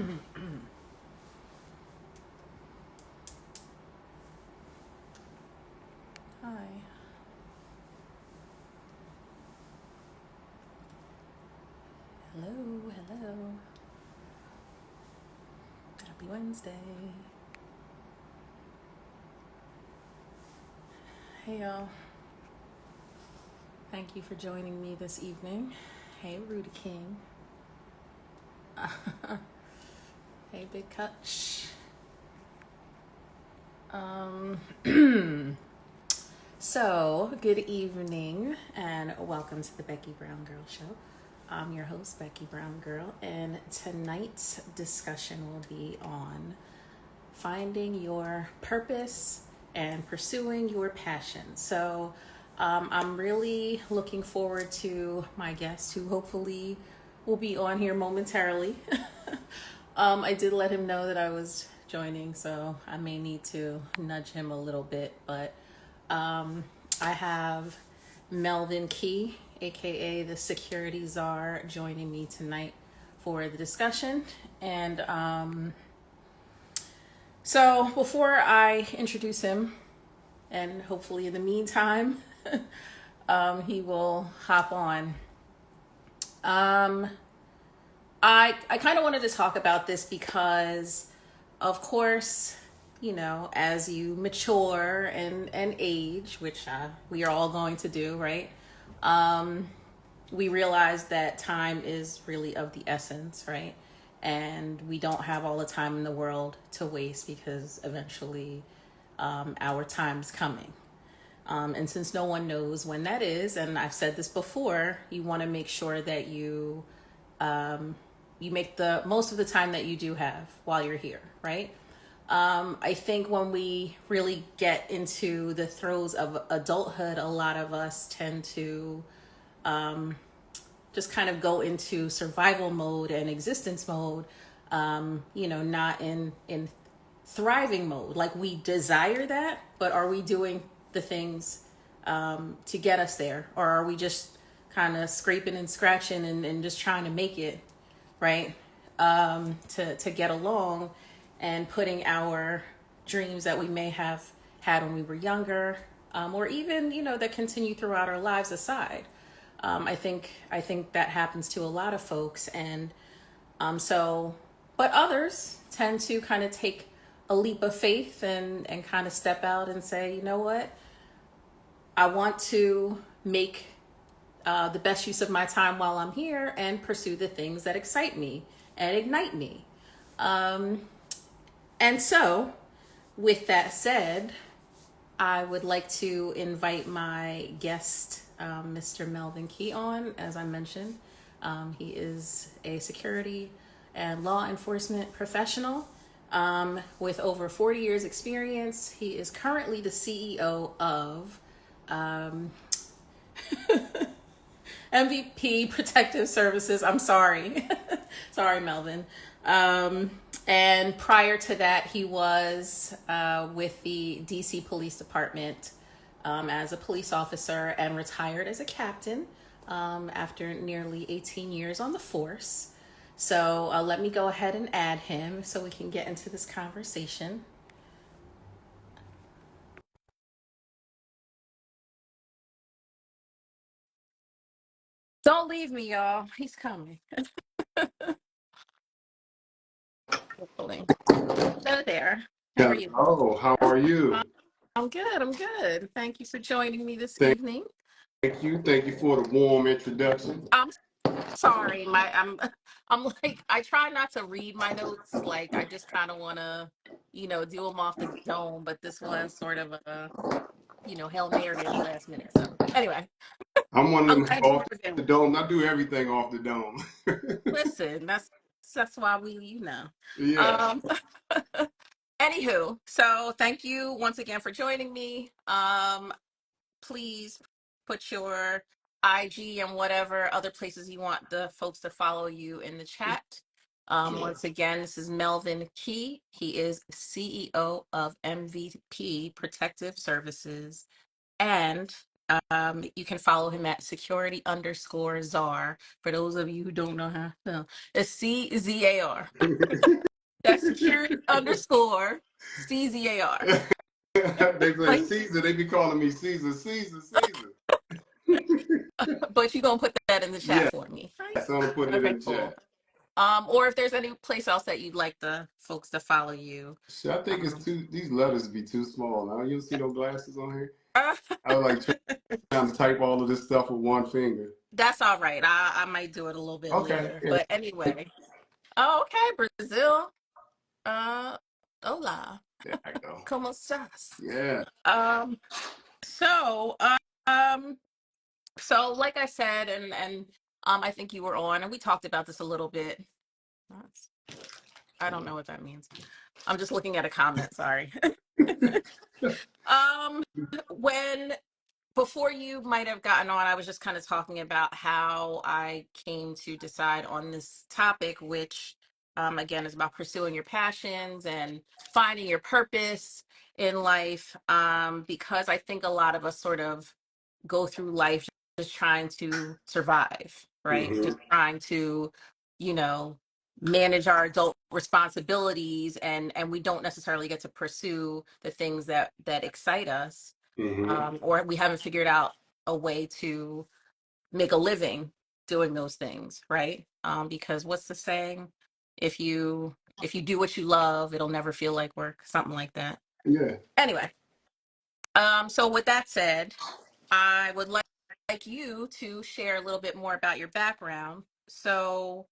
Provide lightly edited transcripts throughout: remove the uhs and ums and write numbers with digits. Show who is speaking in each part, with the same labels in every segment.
Speaker 1: Hi. Hello, hello. Happy Wednesday. Hey, y'all. Thank you for joining me this evening. Hey, Rudy King. Hey, Big Kutch. Um, so, good evening and welcome to the Becky Brown Girl Show. I'm your host, Becky Brown Girl, and tonight's discussion will be on finding your purpose and pursuing your passion. So, I'm really looking forward to my guest who hopefully will be on here momentarily. I did let him know that I was joining, so I may need to nudge him a little bit. But I have Melvin Key, aka the Security Czar, joining me tonight for the discussion. And so before I introduce him, and hopefully in the meantime, he will hop on. I kind of wanted to talk about this because, of course, you know, as you mature and age, which we are all going to do, right? We realize that time is really of the essence, right? And we don't have all the time in the world to waste because eventually our time's coming. And since no one knows when that is, and I've said this before, you want to make sure that you make the most of the time that you do have while you're here, right? I think when we really get into the throes of adulthood, a lot of us tend to just kind of go into survival mode and existence mode, not in thriving mode. Like we desire that, but are we doing the things to get us there? Or are we just kind of scraping and scratching and just trying to make it, right? To get along and putting our dreams that we may have had when we were younger, or even, that continue throughout our lives aside. I think that happens to a lot of folks, and but others tend to kind of take a leap of faith and kind of step out and say, you know what, I want to make the best use of my time while I'm here and pursue the things that excite me and ignite me. And so, with that said, I would like to invite my guest, Mr. Melvin Key, on. As I mentioned, he is a security and law enforcement professional with over 40 years experience. He is currently the CEO of MVP Protective Services. I'm sorry. Sorry, Melvin. And prior to that, he was with the DC Police Department as a police officer and retired as a captain after nearly 18 years on the force. So let me go ahead and add him so we can get into this conversation. Don't leave me, y'all. He's coming. Hopefully. So there. How are you?
Speaker 2: Hello, how are you?
Speaker 1: I'm good. I'm good. Thank you for joining me this
Speaker 2: Thank,
Speaker 1: evening.
Speaker 2: thank you for the warm introduction.
Speaker 1: I'm sorry. I'm like I try not to read my notes. Like I just kind of want to, do them off the dome. But this was sort of a, Hail Mary at the last minute. So anyway,
Speaker 2: I'm one of
Speaker 1: I'm
Speaker 2: them
Speaker 1: glad you
Speaker 2: off
Speaker 1: were there.
Speaker 2: the dome. I do everything off the dome.
Speaker 1: Listen, that's why
Speaker 2: Yeah.
Speaker 1: Um, Anywho, so thank you once again for joining me. Please put your IG and whatever other places you want the folks to follow you in the chat. Once again, this is Melvin Key. He is CEO of MVP Protective Services and You can follow him at security_czar. For those of you who don't know how to spell, it's CZAR. That's security_CZAR.
Speaker 2: They say
Speaker 1: Like,
Speaker 2: Caesar. They be calling me Caesar, Caesar, Caesar.
Speaker 1: but you're gonna put that in the chat
Speaker 2: Yeah,
Speaker 1: for me, right?
Speaker 2: so I'm gonna put it
Speaker 1: Okay,
Speaker 2: in the
Speaker 1: cool.
Speaker 2: chat.
Speaker 1: Or if there's any place else that you'd like the folks to follow you.
Speaker 2: Shit, I think it's too. These letters be too small. Now you see those glasses on here.
Speaker 1: Uh,
Speaker 2: I was like trying to type all of this stuff with one finger.
Speaker 1: that's all right. I might do it a little bit
Speaker 2: Okay.
Speaker 1: later.
Speaker 2: Yeah.
Speaker 1: But anyway. Oh, okay, Brazil. Uh, Hola.
Speaker 2: There I go.
Speaker 1: ¿Cómo estás?
Speaker 2: Yeah.
Speaker 1: So, so like I said, and I think you were on, and we talked about this a little bit. I don't know what that means. I'm just looking at a comment. Sorry. um, when before you might have gotten on, I was just kind of talking about how I came to decide on this topic, which again is about pursuing your passions and finding your purpose in life. Because I think a lot of us sort of go through life just trying to survive, right?
Speaker 2: Mm-hmm.
Speaker 1: Just trying to, you know, manage our adult responsibilities, and we don't necessarily get to pursue the things that excite us,
Speaker 2: Mm-hmm.
Speaker 1: or we haven't figured out a way to make a living doing those things, right? Because what's the saying? If you do what you love, it'll never feel like work, something like that.
Speaker 2: Yeah.
Speaker 1: Anyway, so with that said, I would like you to share a little bit more about your background. So,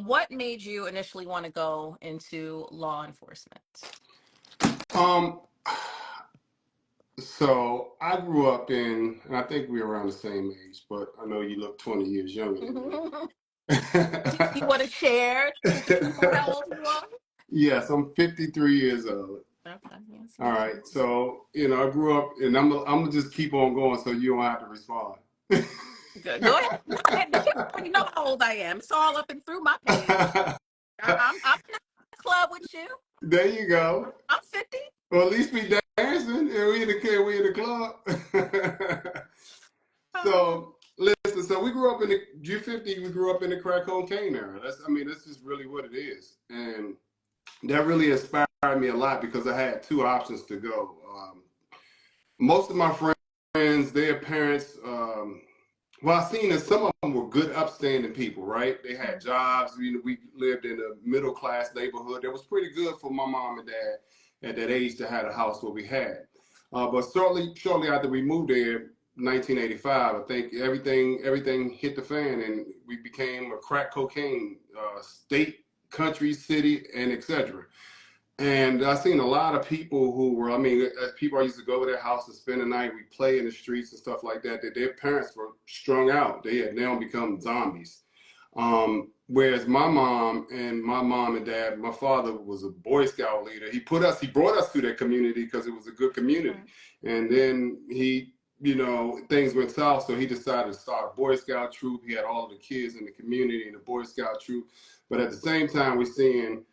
Speaker 1: what made you initially want to go into law enforcement?
Speaker 2: Um. So I grew up in, and I think we're around the same age, but I know you look 20 years younger than me.
Speaker 1: Do you want to share with the people how old you are?
Speaker 2: Yes, I'm 53 years old.
Speaker 1: Okay, yes,
Speaker 2: All
Speaker 1: yes,
Speaker 2: right.
Speaker 1: yes.
Speaker 2: So, I grew up, and I'm gonna just keep on going so you don't have to respond.
Speaker 1: Good. Go ahead. Go ahead. The people already know how old I am. It's all up and through my page. I'm in the club with you.
Speaker 2: There you go.
Speaker 1: I'm 50.
Speaker 2: Well, at least we dancing, and we in the club.
Speaker 1: Um,
Speaker 2: So listen, so we grew up in the G50. We grew up in the crack cocaine era. That's just really what it is, and that really inspired me a lot because I had two options to go. Most of my friends, their parents, well, I seen that some of them were good, upstanding people, right? They had jobs. We lived in a middle class neighborhood that was pretty good for my mom and dad at that age to have a house what we had. But shortly after we moved there, 1985, I think everything hit the fan, and we became a crack cocaine state, country, city, and etc. And I seen a lot of people who were, as people I used to go to their house and spend the night, we play in the streets and stuff like that, that their parents were strung out. They had now become zombies. Whereas my mom and dad, my father was a Boy Scout leader. He brought us to that community because it was a good community. And then things went south, so he decided to start a Boy Scout troop. He had all of the kids in the community in the Boy Scout troop. But at the same time, we're seeing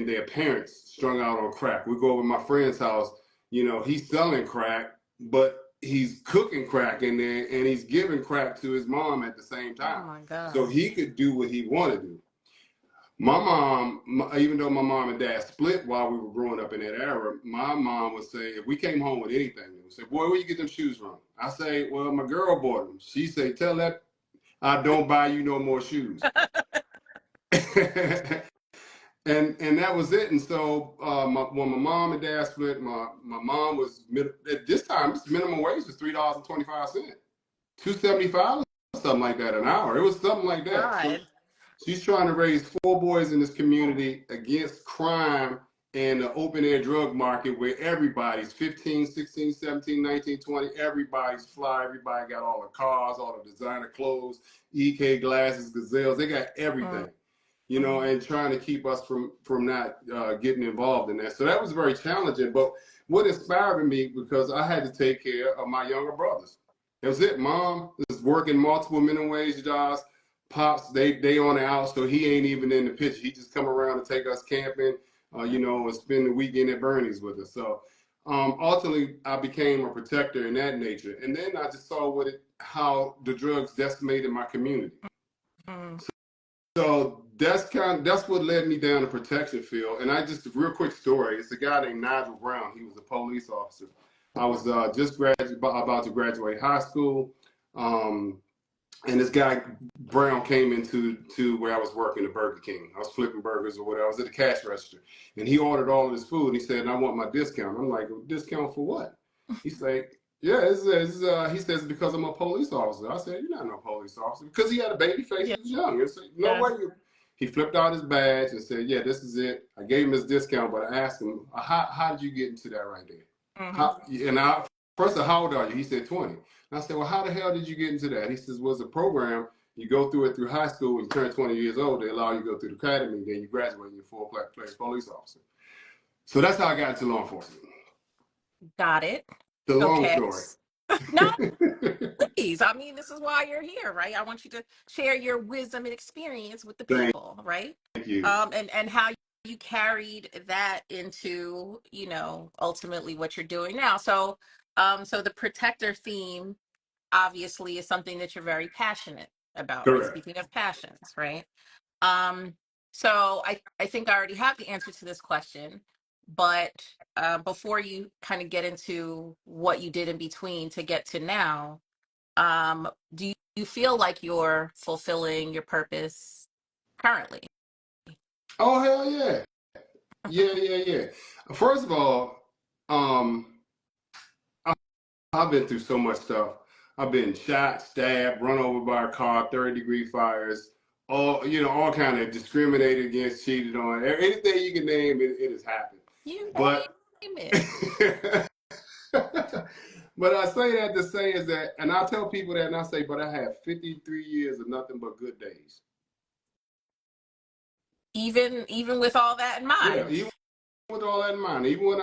Speaker 2: their parents strung out on crack. We go over to my friend's house, he's selling crack, but he's cooking crack in there and he's giving crack to his mom at the same time.
Speaker 1: oh my God.
Speaker 2: So he could do what he wanted to do. My mom, even though my mom and dad split while we were growing up in that era, my mom would say, if we came home with anything, they would say, boy, where you get them shoes from? I say, well, my girl bought them. She say, tell that I don't buy you no more shoes. And that was it. And so when my mom and dad split, my mom was at this time minimum wage was $3.25, $2.75 or something like that an hour. It was something like that. So
Speaker 1: God.
Speaker 2: she's trying to raise 4 boys in this community against crime and the open air drug market where everybody's 15, 16, 17, 19, 20. Everybody's fly. Everybody got all the cars, all the designer clothes, EK glasses, gazelles. They got everything. And trying to keep us from not getting involved in that. So that was very challenging. But what inspired me, because I had to take care of my younger brothers. That was it. Mom is working multiple minimum wage jobs. Pops, they on the out, so he ain't even in the picture. He just come around to take us camping, and spend the weekend at Bernie's with us. So ultimately I became a protector in that nature. And then I just saw how the drugs decimated my community.
Speaker 1: Mm.
Speaker 2: So that's what led me down the protection field. And just a real quick story. It's a guy named Nigel Brown. He was a police officer. I was about to graduate high school. Um, and this guy Brown came into where I was working at Burger King. I was flipping burgers or whatever. I was at the cash register, and he ordered all of his food. And he said, "I want my discount." I'm like, "Discount for what?" He's like, "Yeah, he says because I'm a police officer." I said, "You're not no police officer," because he had a baby face.
Speaker 1: Yeah.
Speaker 2: He was young. It's like, no way. He flipped out his badge and said, "Yeah, this is it." I gave him his discount, but I asked him, "How did you get into that right there?" First, how old are you? He said 20. And I said, "Well, how the hell did you get into that?" He says, "Well, it's a program. You go through it through high school. When you turn 20 years old, they allow you to go through the academy. Then you graduate and you're a full-fledged police officer." So that's how I got into law enforcement.
Speaker 1: Got it.
Speaker 2: The long
Speaker 1: Okay.
Speaker 2: story.
Speaker 1: No, please. I mean, this is why you're here, right? I want you to share your wisdom and experience with the
Speaker 2: Thank
Speaker 1: people, right?
Speaker 2: you.
Speaker 1: And how you carried that into, ultimately what you're doing now. So, so the protector theme obviously is something that you're very passionate about, right?
Speaker 2: Correct.
Speaker 1: Speaking of passions, right? Um, so I think I already have the answer to this question, but before you kind of get into what you did in between to get to now, do you feel like you're fulfilling your purpose currently?
Speaker 2: Oh, hell yeah. Yeah. First of all, I've been through so much stuff. I've been shot, stabbed, run over by a car, 30-degree fires, all kind of discriminated against, cheated on. Anything you can name, it has happened.
Speaker 1: You
Speaker 2: But
Speaker 1: name it.
Speaker 2: but I say that to say is that, and I tell people that, and I say, but I have 53 years of nothing but good days.
Speaker 1: Even with all that in
Speaker 2: Yeah,
Speaker 1: mind.
Speaker 2: even with all that in mind, even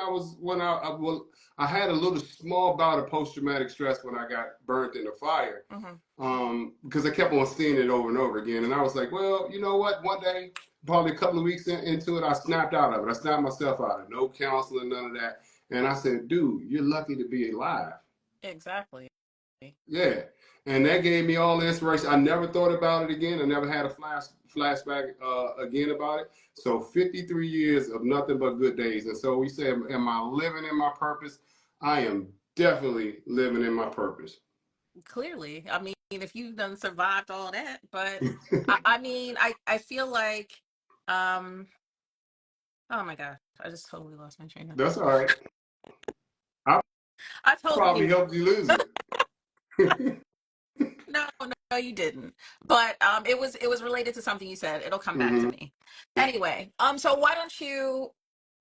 Speaker 2: I had a little small bout of post traumatic stress when I got burnt in the fire,
Speaker 1: Mm-hmm.
Speaker 2: because I kept on seeing it over and over again, and I was like, well, you know what? One day, probably a couple of weeks into it, I snapped out of it. I snapped myself out of it. No counseling, none of that. And I said, dude, you're lucky to be alive.
Speaker 1: Exactly.
Speaker 2: Yeah, and that gave me all the inspiration. I never thought about it again. I never had a flashback again about it. So 53 years of nothing but good days. And so we say, am I living in my purpose? I am definitely living in my purpose.
Speaker 1: Clearly. I mean, if you've done survived all that, but I mean, I feel like, um, oh my gosh, I just totally lost my train of
Speaker 2: That's
Speaker 1: thought.
Speaker 2: all right. I
Speaker 1: I told
Speaker 2: probably
Speaker 1: you.
Speaker 2: helped you lose it.
Speaker 1: No, you didn't. But it was related to something you said. It'll come back to
Speaker 2: Hmm.
Speaker 1: me. Anyway, so why don't you,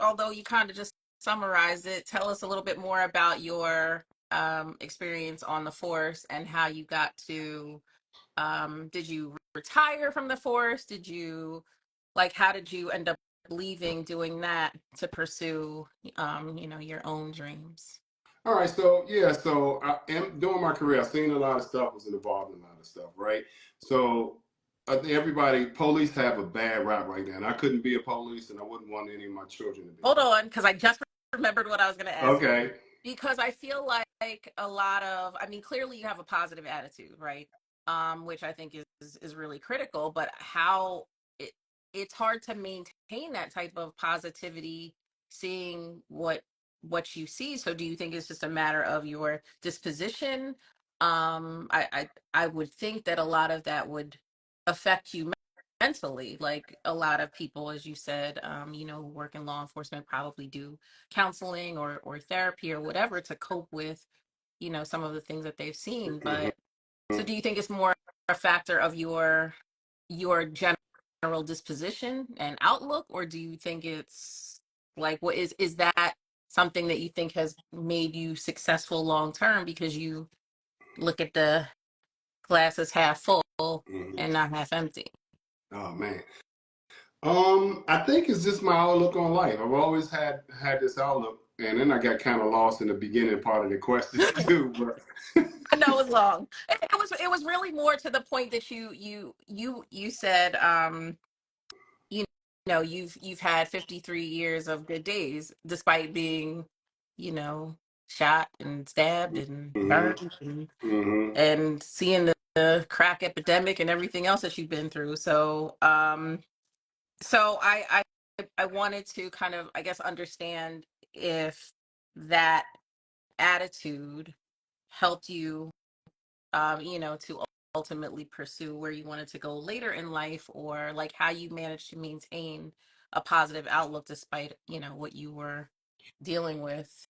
Speaker 1: although you kind of just summarized it, tell us a little bit more about your experience on the force and how you got to did you retire from the force? Did you how did you end up leaving doing that to pursue your own dreams?
Speaker 2: All right, so yeah, so during my career, I've seen a lot of stuff, was involved in a lot of stuff, right? So I think police have a bad rap right now, and I couldn't be a police, and I wouldn't want any of my children to be.
Speaker 1: Hold on, because I just remembered what I was going to ask you.
Speaker 2: Okay.
Speaker 1: Because I feel like a lot of, I mean, clearly you have a positive attitude, right? Which I think is really critical. But how it it's hard to maintain that type of positivity, seeing what you see. So, do you think it's just a matter of your disposition? I would think that a lot of that would affect you mentally. Like a lot of people, as you said, who work in law enforcement probably do counseling or therapy or whatever to cope with, some of the things that they've seen.
Speaker 2: Hmm.
Speaker 1: But so do you think it's more a factor of your general disposition and outlook, or do you think it's like what is that something that you think has made you successful long term because you look at the glasses half full
Speaker 2: Hmm.
Speaker 1: and not half empty?
Speaker 2: Oh man. I think it's just my outlook on life. I've always had this outlook, and then I got kind of lost in the beginning part of the question too. But
Speaker 1: I know it was long. It was really more to the point that you said you you've had 53 years of good days despite being you know, shot and stabbed and
Speaker 2: hmm
Speaker 1: burned,
Speaker 2: hmm
Speaker 1: and seeing the crack epidemic and everything else that you've been through. So, so I wanted to kind of, I guess, understand if that attitude helped you, to ultimately pursue where you wanted to go later in life, or like how you managed to maintain a positive outlook despite, what you were dealing with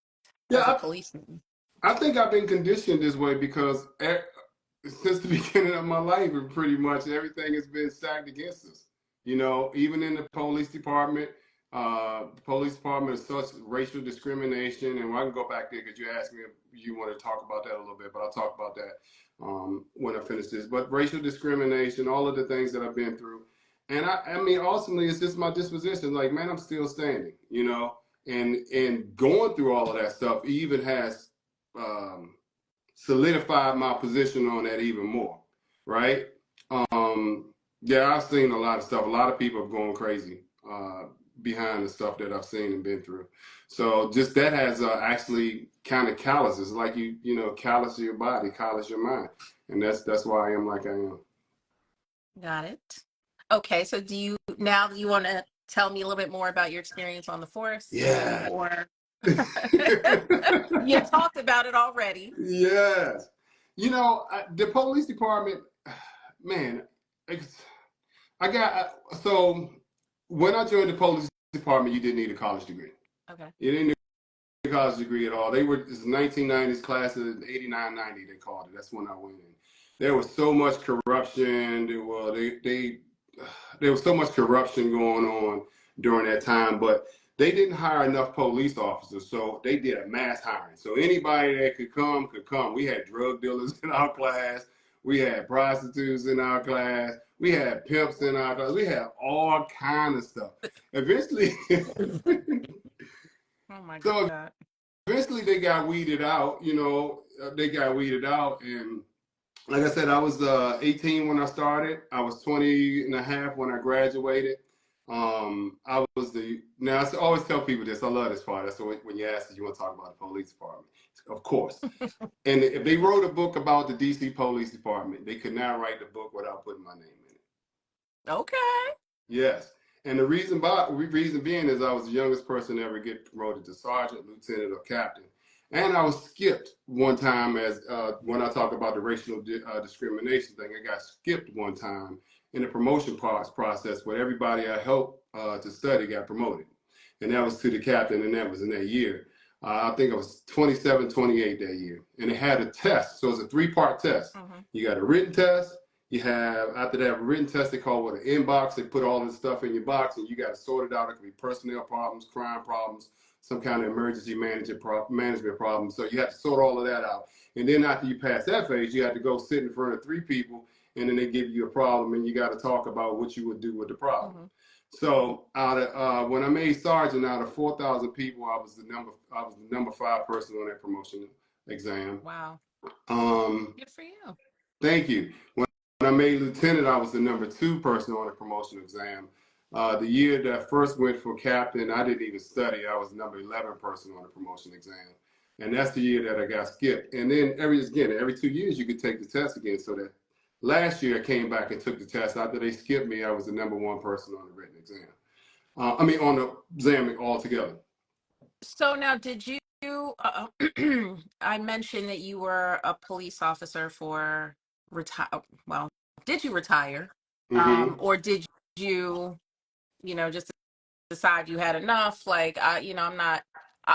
Speaker 1: as a
Speaker 2: Yeah,
Speaker 1: policeman.
Speaker 2: I think I've been conditioned this way because since the beginning of my life, pretty much everything has been stacked against us. You know, even in the police department is such racial discrimination, and I can go back there because you asked me if you want to talk about that a little bit, but I'll talk about that when I finish this. But racial discrimination, all of the things that I've been through, and I mean, ultimately, it's just my disposition. Like, man, I'm still standing. You know, and going through all of that stuff even has um, solidified my position on that even more, right? Yeah, I've seen a lot of stuff. A lot of people have gone crazy behind the stuff that I've seen and been through. So just that has actually kind of calluses, like callous your body, callous your mind, and that's why I am like I am.
Speaker 1: Got it. Okay, so do you want to tell me a little bit more about your experience on the force,
Speaker 2: Yeah.
Speaker 1: or you talked about it already?
Speaker 2: Yes. The police department, man, I got so when I joined the police department, you didn't need a college degree.
Speaker 1: Okay.
Speaker 2: You didn't need a college degree at all. They were this 1990s class of 89, 90, they called it. That's when I went in. There was so much corruption. There was so much corruption going on during that time, but they didn't hire enough police officers, so they did a mass hiring. So anybody that could come could come. We had drug dealers in our class. We had prostitutes in our class. We had pimps in our class. We had all kind of stuff. Eventually,
Speaker 1: Oh my
Speaker 2: so
Speaker 1: God.
Speaker 2: eventually they got weeded out. They got weeded out, and like I said, I was 18 when I started. I was 20 and a half when I graduated. I was now I always tell people this. I love this part. That's when you ask if you want to talk about the police department, of course. And if they wrote a book about the DC Police Department, they could not write the book without putting my name in it.
Speaker 1: Okay.
Speaker 2: Yes. And the reason being is I was the youngest person to ever get promoted to sergeant, lieutenant, or captain. And I was skipped one time as when I talk about the racial discrimination thing, I got skipped one time in the promotion process where everybody I helped to study got promoted. And that was to the captain, and that was in that year. I think I was 27, 28 that year. And it had a test. So it's a 3-part test.
Speaker 1: Mm-hmm.
Speaker 2: You got a written test, you have, after they have a written test, they call what an inbox. They put all this stuff in your box and you got to sort it out. It could be personnel problems, crime problems, some kind of emergency management problems. So you have to sort all of that out. And then after you pass that phase, you have to go sit in front of 3 people and then they give you a problem and you got to talk about what you would do with the problem.
Speaker 1: Mm-hmm.
Speaker 2: So out of when I made sergeant, out of 4,000 people, I was the number 5 person on that promotion exam.
Speaker 1: Wow.
Speaker 2: Um,
Speaker 1: Good for you.
Speaker 2: Thank you. When I made lieutenant, I was the number 2 person on the promotion exam. The year that I first went for captain, I didn't even study. I was the number 11 person on the promotion exam. And that's the year that I got skipped. And then every 2 years, you could take the test again. So that last year, I came back and took the test. After they skipped me, I was the number 1 person on the written exam. On the exam altogether.
Speaker 1: So now, did you? I mentioned that you were a police officer for retire. Well, did you retire,
Speaker 2: Mm-hmm.
Speaker 1: or did you, just decide you had enough? Like, I'm not.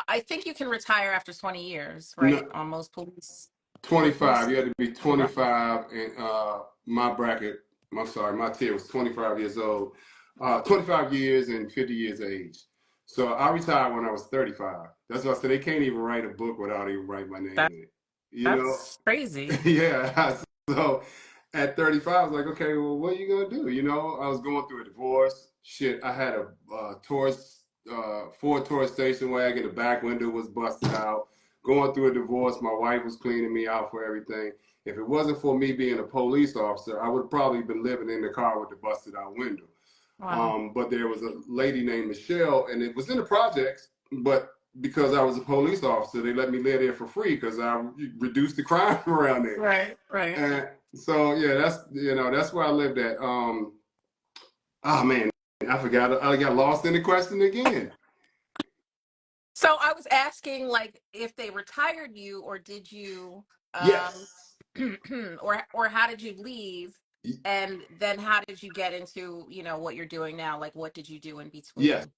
Speaker 1: I think you can retire after 20 years, right?
Speaker 2: No,
Speaker 1: On most police
Speaker 2: 25.
Speaker 1: police.
Speaker 2: You had to be
Speaker 1: Right.
Speaker 2: 25, and my bracket. I'm sorry, my tier was 25 years old, 25 years and 50 years of age. So I retired when I was 35. That's why I said they can't even write a book without even writing my name
Speaker 1: That
Speaker 2: in it. You know?
Speaker 1: that's crazy.
Speaker 2: Yeah. So at 35, I was like, okay, well, what are you gonna do? I was going through a divorce. Shit, I had a Ford Taurus station wagon. The back window was busted out. Going through a divorce, my wife was cleaning me out for everything. If it wasn't for me being a police officer, I would probably been living in the car with the busted out window.
Speaker 1: Wow.
Speaker 2: But there was a lady named Michelle, and it was in the projects, but because I was a police officer, they let me live there for free because I reduced the crime around there.
Speaker 1: Right, right.
Speaker 2: And so yeah, that's where I lived at. Oh man, I forgot. I got lost in the question again.
Speaker 1: So I was asking, like, if they retired you, or did you,
Speaker 2: Yes.
Speaker 1: or how did you leave, and then how did you get into, what you're doing now? Like, what did you do in
Speaker 2: Yes.
Speaker 1: between?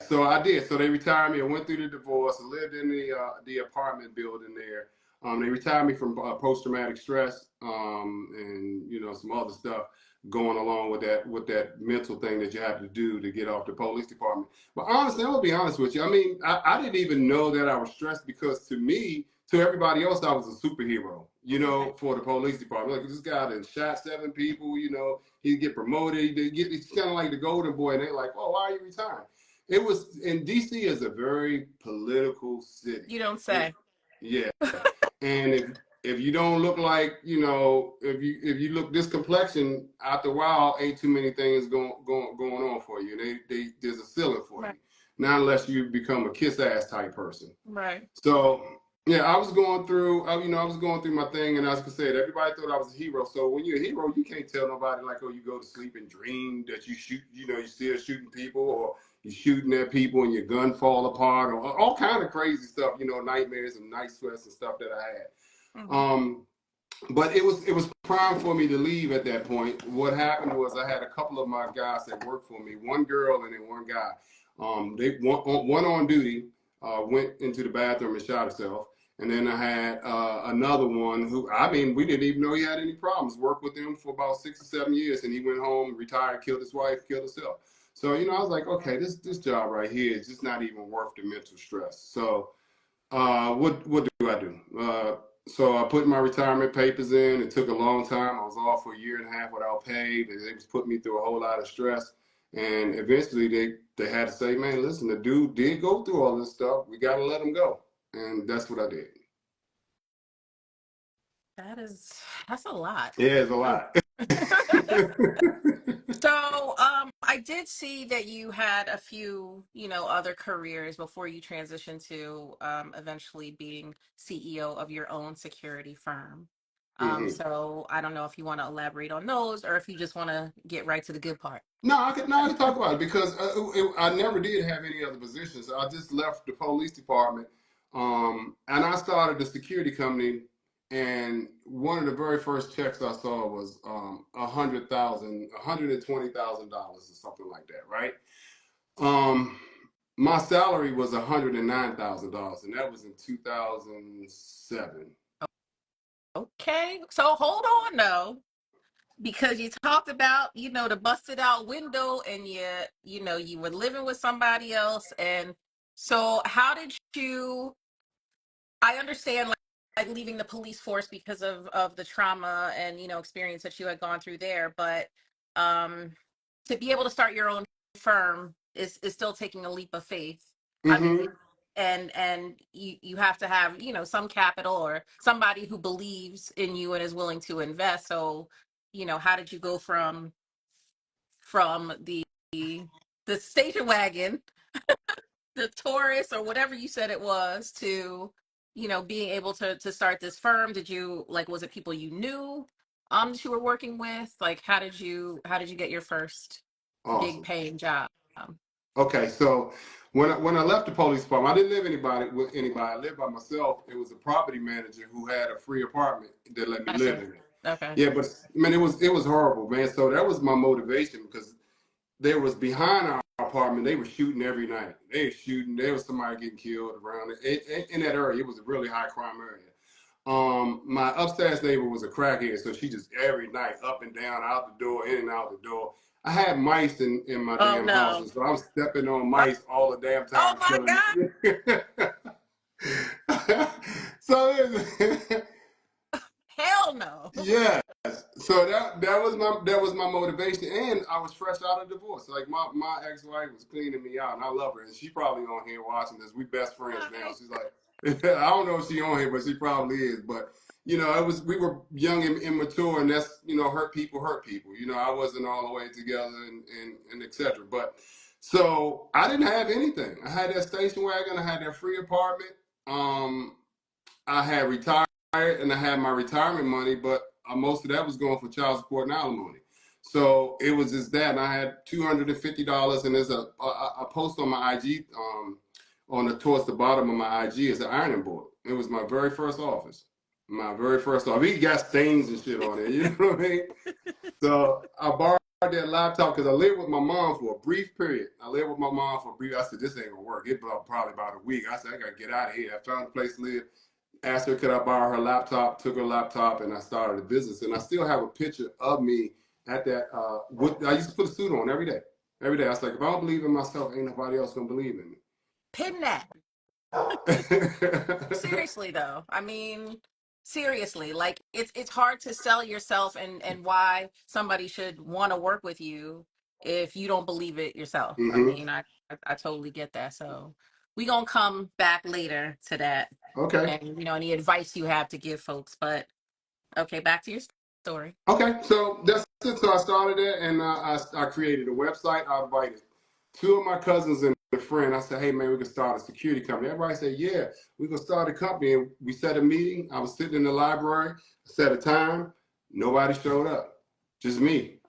Speaker 2: So I did. So they retired me. I went through the divorce. I lived in the apartment building there. They retired me from post traumatic stress, and some other stuff going along with that mental thing that you have to do to get off the police department. But honestly, I'm gonna be honest with you. I mean, I didn't even know that I was stressed because to everybody else, I was a superhero.
Speaker 1: Right.
Speaker 2: For the police department. Like this guy that shot 7 people. He'd get promoted. He's kind of like the golden boy, and they're like, "Oh, why are you retiring?" It was, and DC is a very political city.
Speaker 1: You don't say.
Speaker 2: Yeah, and if you don't look like, if you look this complexion, after a while, ain't too many things going on for you. There's a ceiling for
Speaker 1: Right.
Speaker 2: you. Not unless you become a kiss ass type person.
Speaker 1: Right.
Speaker 2: So yeah, I was going through, I was going through my thing, and as I said, everybody thought I was a hero. So when you're a hero, you can't tell nobody like, oh, you go to sleep and dream that you shoot, you're still shooting people, or you're shooting at people and your gun fall apart, or all kind of crazy stuff, nightmares and night sweats and stuff that I had.
Speaker 1: Mm-hmm.
Speaker 2: But it was prime for me to leave at that point. What happened was I had a couple of my guys that worked for me, one girl and then one guy. They one on duty went into the bathroom and shot herself. And then I had another one who, I mean, we didn't even know he had any problems. Worked with him for about 6 or 7 years, and he went home, retired, killed his wife, killed himself. So, I was like, okay, this job right here is just not even worth the mental stress. So, what do I do? So I put my retirement papers in. It took a long time. I was off for a year and a half without pay. They was putting me through a whole lot of stress. And eventually they had to say, man, listen, the dude did go through all this stuff. We got to let him go. And that's what I did.
Speaker 1: That's a lot.
Speaker 2: Yeah, it's a lot.
Speaker 1: So, I did see that you had a few, other careers before you transitioned to eventually being CEO of your own security firm.
Speaker 2: Hmm.
Speaker 1: So I don't know if you want to elaborate on those, or if you just want to get right to the good part.
Speaker 2: No, I can talk about it because I never did have any other positions. I just left the police department, and I started a security company. And one of the very first checks I saw was $120,000 or something like that, right? Um, my salary was $109,000, and that was in 2007.
Speaker 1: Okay, so hold on though, because you talked about, the busted out window, and you were living with somebody else, and so how did you? I understand, like leaving the police force because of the trauma and experience that you had gone through there, but um to be able to start your own firm is still taking a leap of faith. I mean,
Speaker 2: Mm-hmm.
Speaker 1: and you have to have some capital, or somebody who believes in you and is willing to invest. So how did you go from the station wagon, the Taurus, or whatever you said it was, to being able to start this firm? Did you, like, was it people you knew that you were working with? Like, how did you get your first big
Speaker 2: Awesome.
Speaker 1: paying job?
Speaker 2: Okay, so when I left the police department, I didn't live with anybody. I lived by myself. It was a property manager who had a free apartment that let me
Speaker 1: I
Speaker 2: live
Speaker 1: see.
Speaker 2: in it.
Speaker 1: Okay.
Speaker 2: Yeah, but man, it was horrible, man. So that was my motivation because there was behind our apartment. They were shooting every night. They were shooting. There was somebody getting killed around it in that area. It was a really high crime area. My upstairs neighbor was a crackhead, so she just every night up and down, out the door, in and out the door. I had mice in my
Speaker 1: Oh
Speaker 2: damn house,
Speaker 1: no.
Speaker 2: and so I was stepping on mice all the damn
Speaker 1: Oh
Speaker 2: time,
Speaker 1: my
Speaker 2: killing.
Speaker 1: God.
Speaker 2: So
Speaker 1: Hell no.
Speaker 2: yes. So that was my motivation, and I was fresh out of divorce. Like my ex-wife was cleaning me out, and I love her, and she probably on here watching this. We best friends now.
Speaker 1: Hi.
Speaker 2: She's like, I don't know if she on here, but she probably is. But it was we were young and immature, and that's hurt people hurt people. I wasn't all the way together and etc. But So I didn't have anything. I had that station wagon. I had that free apartment. Um, I had retired and I had my retirement money, but most of that was going for child support and alimony. So it was just that, and I had $250, and there's a post on my IG, on the towards the bottom of my IG is an ironing board. It was my very first office, my very first office. He got stains and shit on it. You know what I mean? So I borrowed that laptop because I lived with my mom for a brief period. I lived with my mom for a brief. I said, this ain't gonna work. It was probably about a week. I said, I gotta get out of here. I found a place to live. Asked her, could I borrow her laptop? Took her laptop, and I started a business. And I still have a picture of me at that. I used to put a suit on every day. Every day. I was like, if I don't believe in myself, ain't nobody else gonna believe in me.
Speaker 1: Pin that. Seriously though, I mean, seriously, like it's hard to sell yourself and why somebody should want to work with you if you don't believe it yourself. I
Speaker 2: hmm
Speaker 1: mean, I totally get that. So we gonna come back later to that,
Speaker 2: Okay.
Speaker 1: and any advice you have to give folks. But okay, back to your story.
Speaker 2: Okay, so that's it. So I started it, and I created a website. I invited two of my cousins and a friend. I said, hey, man, we can start a security company. Everybody said, yeah, we can start a company. And we set a meeting. I was sitting in the library, set a time. Nobody showed up, just me.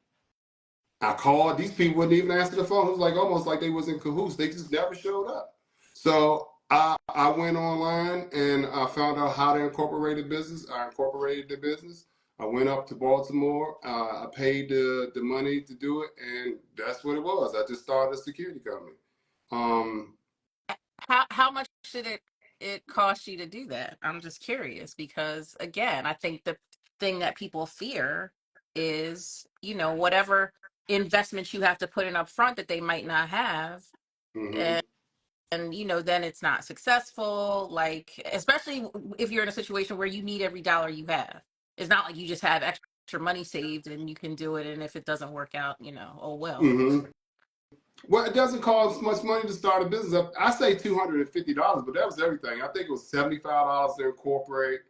Speaker 2: I called. These people wouldn't even answer the phone. It was like almost like they was in cahoots. They just never showed up. So I went online and I found out how to incorporate a business. I incorporated the business. I went up to Baltimore. I paid the money to do it, and that's what it was. I just started a security company. Um,
Speaker 1: How much did it cost you to do that? I'm just curious because again, I think the thing that people fear is, whatever investments you have to put in up front that they might not have.
Speaker 2: mhm,
Speaker 1: And then it's not successful, like especially if you're in a situation where you need every dollar you have. It's not like you just have extra money saved and you can do it, and if it doesn't work out, oh well.
Speaker 2: mhm. Well, it doesn't cost much money to start a business. I say $250, but that was everything. I think it was $75 to incorporate,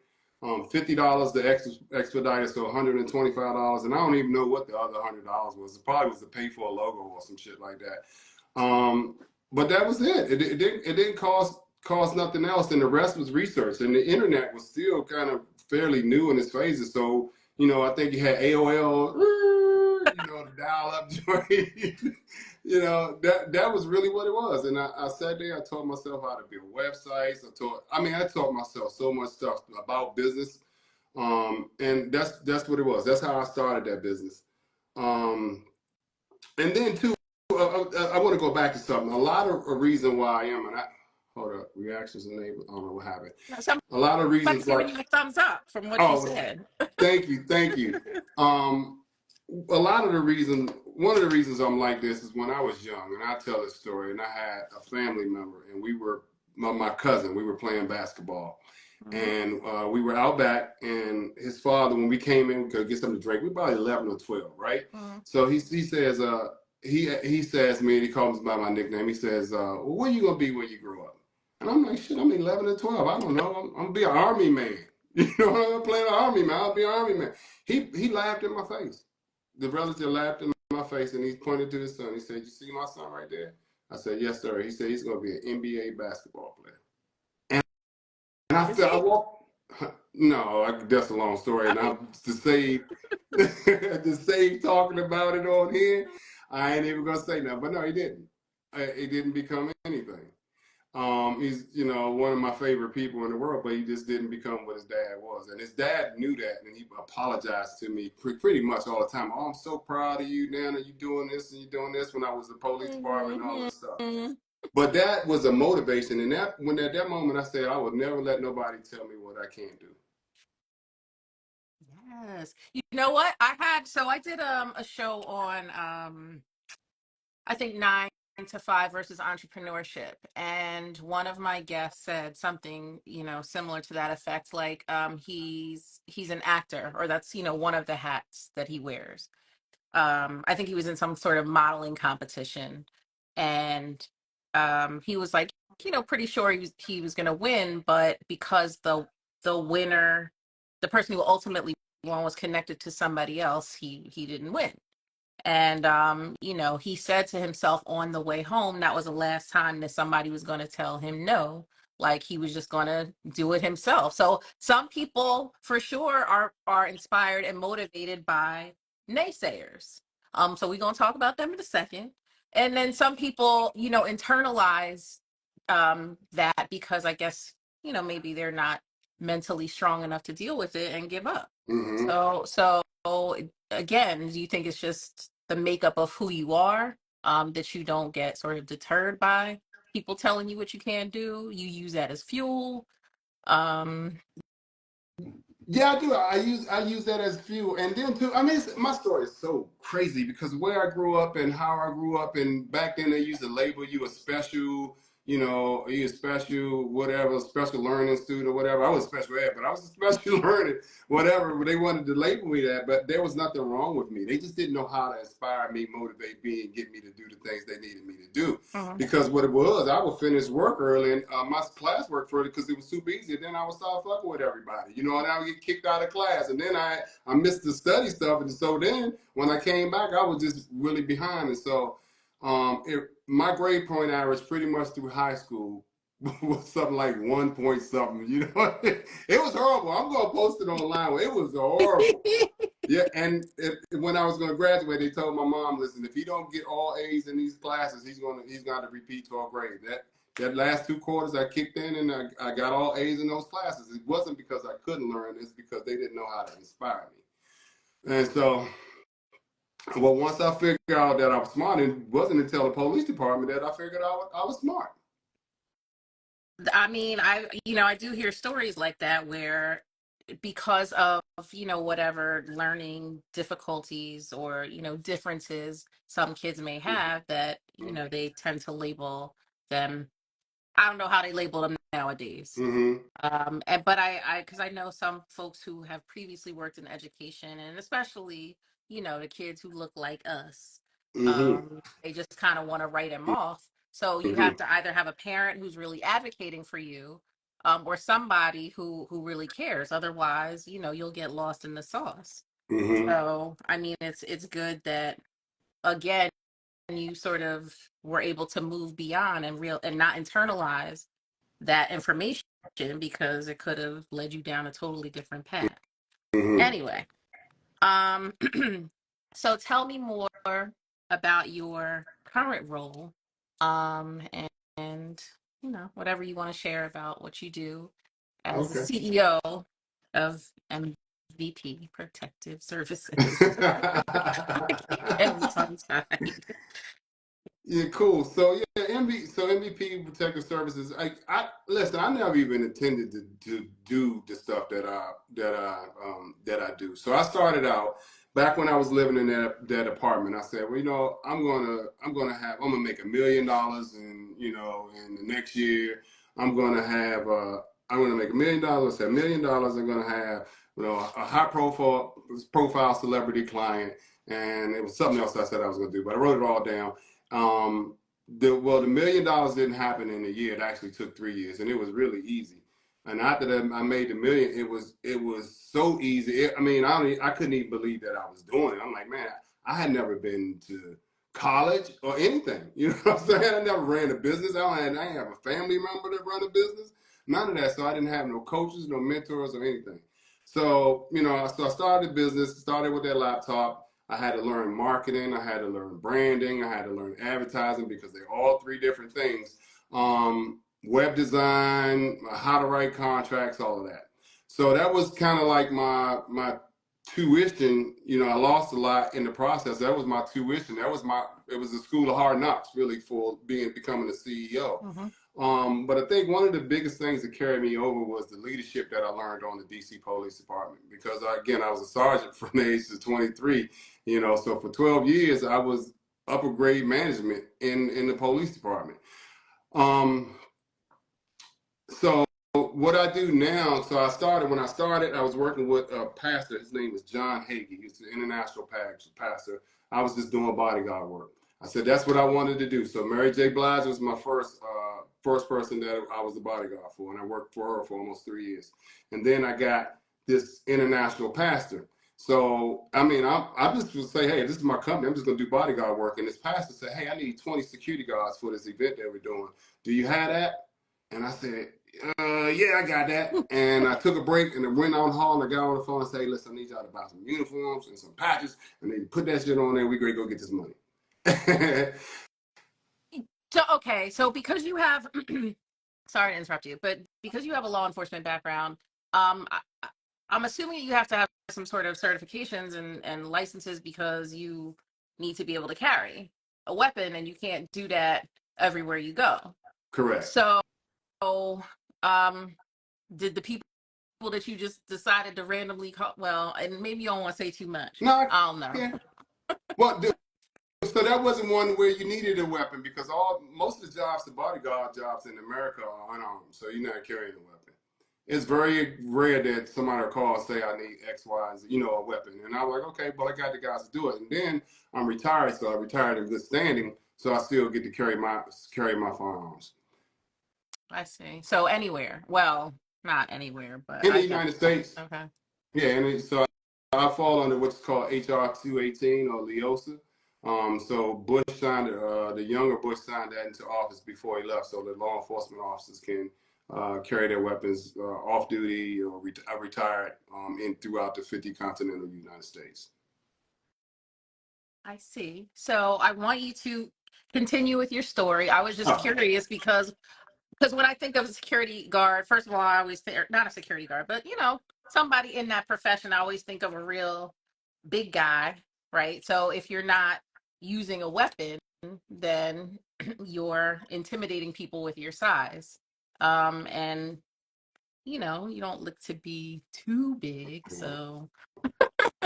Speaker 2: $50 to expedite it, so $125. And I don't even know what the other $100 was. It probably was to pay for a logo or some shit like that. But that was it. It didn't cost nothing else, and the rest was research. And the internet was still kind of fairly new in its phases. So I think you had AOL, the dial up joint. That was really what it was. And I sat there, I taught myself how to build websites. I taught myself so much stuff about business. And that's what it was. That's how I started that business. And then too, I want to go back to something. A lot of a reason why I am, and hold up, reactions and neighbors. I don't know what happened. A lot of reasons
Speaker 1: Somebody's giving
Speaker 2: like,
Speaker 1: you a thumbs up from what you
Speaker 2: oh,
Speaker 1: said.
Speaker 2: thank you. Um, a lot of the reason, one of the reasons I'm like this is when I was young, and I tell this story, and I had a family member, and we were my cousin. We were playing basketball,
Speaker 1: Mhm.
Speaker 2: and we were out back, and his father, when we came in, we could get something to drink. We were about 11 or 12, right?
Speaker 1: Mhm.
Speaker 2: So he says, he says me, and he calls me by my nickname. He says, well, what are you gonna be when you grow up? And I'm like, shit, I'm 11 or 12. I don't know. I'm gonna be an army man. I'm playing an army man. I'll be an army man. He laughed in my face. The relative laughed in my face, and he pointed to his son. He said, you see my son right there? I said, yes, sir. He said, he's going to be an NBA basketball player. And I
Speaker 1: Is
Speaker 2: said, I
Speaker 1: he?
Speaker 2: walked. No, that's a long story. And
Speaker 1: Okay.
Speaker 2: I'm to save, to save talking about it on here, I ain't even going to say nothing. But no, he didn't. He didn't become anything. He's one of my favorite people in the world, but he just didn't become what his dad was, and his dad knew that, and he apologized to me pretty much all the time. Oh, I'm so proud of you, Nana. You doing this and you doing this when I was in the police department and all this stuff.
Speaker 1: Mhm.
Speaker 2: But that was a motivation, and when at that moment I said I would never let nobody tell me what I can't do.
Speaker 1: Yes. You know what? I did a show on I think 9 to 5 versus entrepreneurship. And one of my guests said something, similar to that effect, like he's an actor, or that's, one of the hats that he wears. I think he was in some sort of modeling competition, and he was like, pretty sure he was gonna win, but because the winner, the person who ultimately won was connected to somebody else, he didn't win. And, he said to himself on the way home, that was the last time that somebody was going to tell him no. Like he was just going to do it himself. So some people for sure are inspired and motivated by naysayers. So we're going to talk about them in a second. And then some people, internalize that because I guess, maybe they're not mentally strong enough to deal with it and give up.
Speaker 2: Mm-hmm.
Speaker 1: So again, do you think it's just the makeup of who you are, that you don't get sort of deterred by people telling you what you can do? You use that as fuel. Um,
Speaker 2: Yeah, I do. I use that as fuel, and then too. I mean, my story is so crazy because where I grew up and how I grew up, and back then they used to label you a special, you a special whatever, special learning student or whatever. I was special ed, but I was a special learning whatever. But they wanted to label me that, but there was nothing wrong with me. They just didn't know how to inspire me, motivate me, and get me to do the things they needed me to do.
Speaker 1: mhm.
Speaker 2: Because what it was, I would finish work early and my class work early because it was super easy. And then I would start fucking with everybody, and I would get kicked out of class. And then I missed the study stuff. And so then when I came back, I was just really behind. And so my grade point average pretty much through high school was something like 1 point something. It was horrible. I'm going to post it online. It was horrible. Yeah, and when I was going to graduate, they told my mom, "Listen, if he don't get all A's in these classes, he's going to repeat 12th grade." That last 2 quarters, I kicked in and I got all A's in those classes. It wasn't because I couldn't learn; it's because they didn't know how to inspire me. And so, well, once I figured out that I was smart, it wasn't until the police department that I figured out I was smart.
Speaker 1: I mean, I do hear stories like that where because of, whatever learning difficulties or, differences some kids may have that, they tend to label them. I don't know how they label them nowadays.
Speaker 2: Mm-hmm.
Speaker 1: But because I know some folks who have previously worked in education, and especially, the kids who look like us,
Speaker 2: Mm-hmm.
Speaker 1: they just kind of want to write them off. So you
Speaker 2: Mm-hmm.
Speaker 1: have to either have a parent who's really advocating for you, or somebody who really cares. Otherwise, you'll get lost in the sauce.
Speaker 2: Mm-hmm.
Speaker 1: So I mean, it's good that again you sort of were able to move beyond and not internalize that information because it could have led you down a totally different path.
Speaker 2: Mm-hmm.
Speaker 1: Anyway, um, so tell me more about your current role, and whatever you want to share about what you do as the
Speaker 2: Okay.
Speaker 1: CEO of MVP Protective Services. I keep getting tongue tied.
Speaker 2: Yeah, cool. So yeah, MVP Protective Services. I listen. I never even intended to do the stuff that I do. So I started out back when I was living in that apartment. I said, well, I'm gonna make $1 million, and in the next year, I'm gonna make $1 million. I said $1 million. I'm gonna have a high profile celebrity client, and it was something else I said I was gonna do, but I wrote it all down. The $1 million didn't happen in a year. It actually took 3 years, and it was really easy. And after that, I made the million. It was so easy. I couldn't even believe that I was doing it. I'm like, man, I had never been to college or anything. You know what I'm saying? I never ran a business. I didn't have a family member that run a business. None of that. So I didn't have no coaches, no mentors, or anything. So so I started a business. Started with that laptop. I had to learn marketing, I had to learn branding, I had to learn advertising because they're all three different things. Web design, how to write contracts, all of that. So that was kind of like my tuition. I lost a lot in the process. That was my tuition. It was a school of hard knocks really for becoming a CEO.
Speaker 1: Mm-hmm.
Speaker 2: But I think one of the biggest things that carried me over was the leadership that I learned on the DC Police Department because I was a sergeant from the age of 23. So for 12 years I was upper grade management in the police department. Um, so what I do now, when I started, I was working with a pastor. His name was John Hagee. He's an international pastor. I was just doing bodyguard work. I said that's what I wanted to do. So Mary J. Blige was my first person that I was the bodyguard for, and I worked for her for almost 3 years. And then I got this international pastor. So, I mean, I just would say, hey, this is my company. I'm just going to do bodyguard work. And this pastor said, hey, I need 20 security guards for this event that we're doing. Do you have that? And I said, yeah, I got that. And I took a break and then went on hall and I got on the phone and said, hey, listen, I need y'all to buy some uniforms and some patches. And then put that shit on there. We're going to go get this money.
Speaker 1: So, okay. So because you have, sorry to interrupt you, but because you have a law enforcement background, um, I, I'm assuming you have to have some sort of certifications and licenses because you need to be able to carry a weapon and you can't do that everywhere you go.
Speaker 2: Correct.
Speaker 1: So, um, did the people that you just decided to randomly call, well, and maybe you don't want to say too much.
Speaker 2: No, I
Speaker 1: I don't know.
Speaker 2: can't. Well, so that wasn't one where you needed a weapon because most of the jobs, the bodyguard jobs in America are unarmed, so you're not carrying a weapon. It's very rare that somebody will call and say I need X, Y, and Z, a weapon. And I'm like, okay, but I got the guys to do it. And then I'm retired, so I retired in good standing, so I still get to carry my firearms.
Speaker 1: I see. So anywhere. Well, not anywhere, but
Speaker 2: In the
Speaker 1: I get
Speaker 2: United
Speaker 1: the point.
Speaker 2: States,
Speaker 1: Okay.
Speaker 2: yeah, so I fall under what's called HR 218 or LEOSA. So Bush signed the younger Bush signed that into office before he left, so that law enforcement officers can carry their weapons off duty or retired in throughout the 50 continental United States.
Speaker 1: I see. So I want you to continue with your story. I was just curious because when I think of a security guard, first of all, I always think not a security guard, but somebody in that profession, I always think of a real big guy, right? So if you're not using a weapon, then you're intimidating people with your size. And you don't look to be too big, so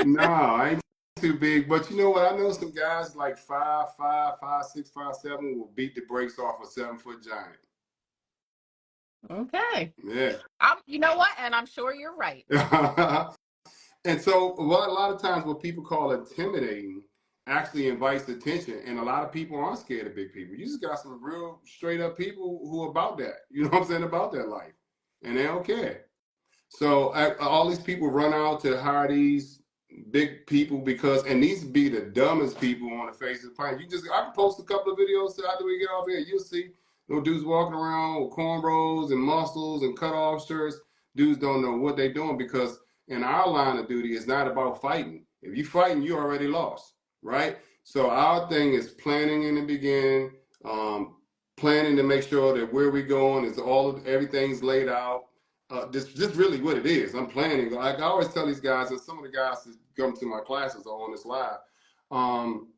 Speaker 2: No, I ain't too big, but you know what? I know some guys like 5'5", 5'6", 5'7" will beat the brakes off a 7-foot giant.
Speaker 1: okay.
Speaker 2: Yeah.
Speaker 1: You know what? And I'm sure you're right.
Speaker 2: And so, what a lot of times what people call intimidating actually invites attention, and a lot of people aren't scared of big people. You just got some real straight up people who are about that. You know what I'm saying, about that life, and they don't care. So all these people run out to hire these big people and these be the dumbest people on the face of the planet. I can post a couple of videos after we get off here. You'll see no dudes walking around with cornrows and muscles and cut off shirts. Dudes don't know what they're doing because in our line of duty, it's not about fighting. If you fighting, you already lost, right? So our thing is planning in the beginning, planning to make sure that where we're going is everything's laid out. This really what it is. I'm planning. Like I always tell these guys, and some of the guys that come to my classes are on this live. Um,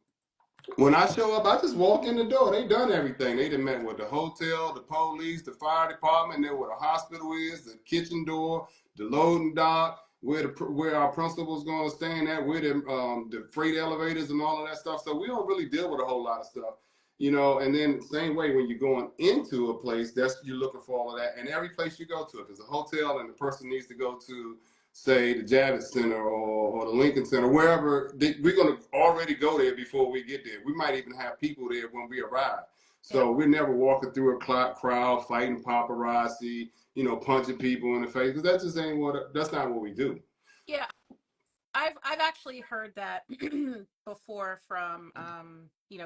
Speaker 2: when I show up, I just walk in the door. They done everything. They done met with the hotel, the police, the fire department, know where the hospital is, the kitchen door, the loading dock, where our principal's going to stand at, where the freight elevators and all of that stuff. So we don't really deal with a whole lot of stuff. And then same way when you're going into a place, you're looking for all of that. And every place you go to, if it's a hotel and the person needs to go to, say, the Javits Center or the Lincoln Center, wherever, we're going to already go there before we get there. We might even have people there when we arrive. So we're never walking through a crowd, fighting paparazzi, punching people in the face, because that's not what we do.
Speaker 1: Yeah, I've actually heard that before from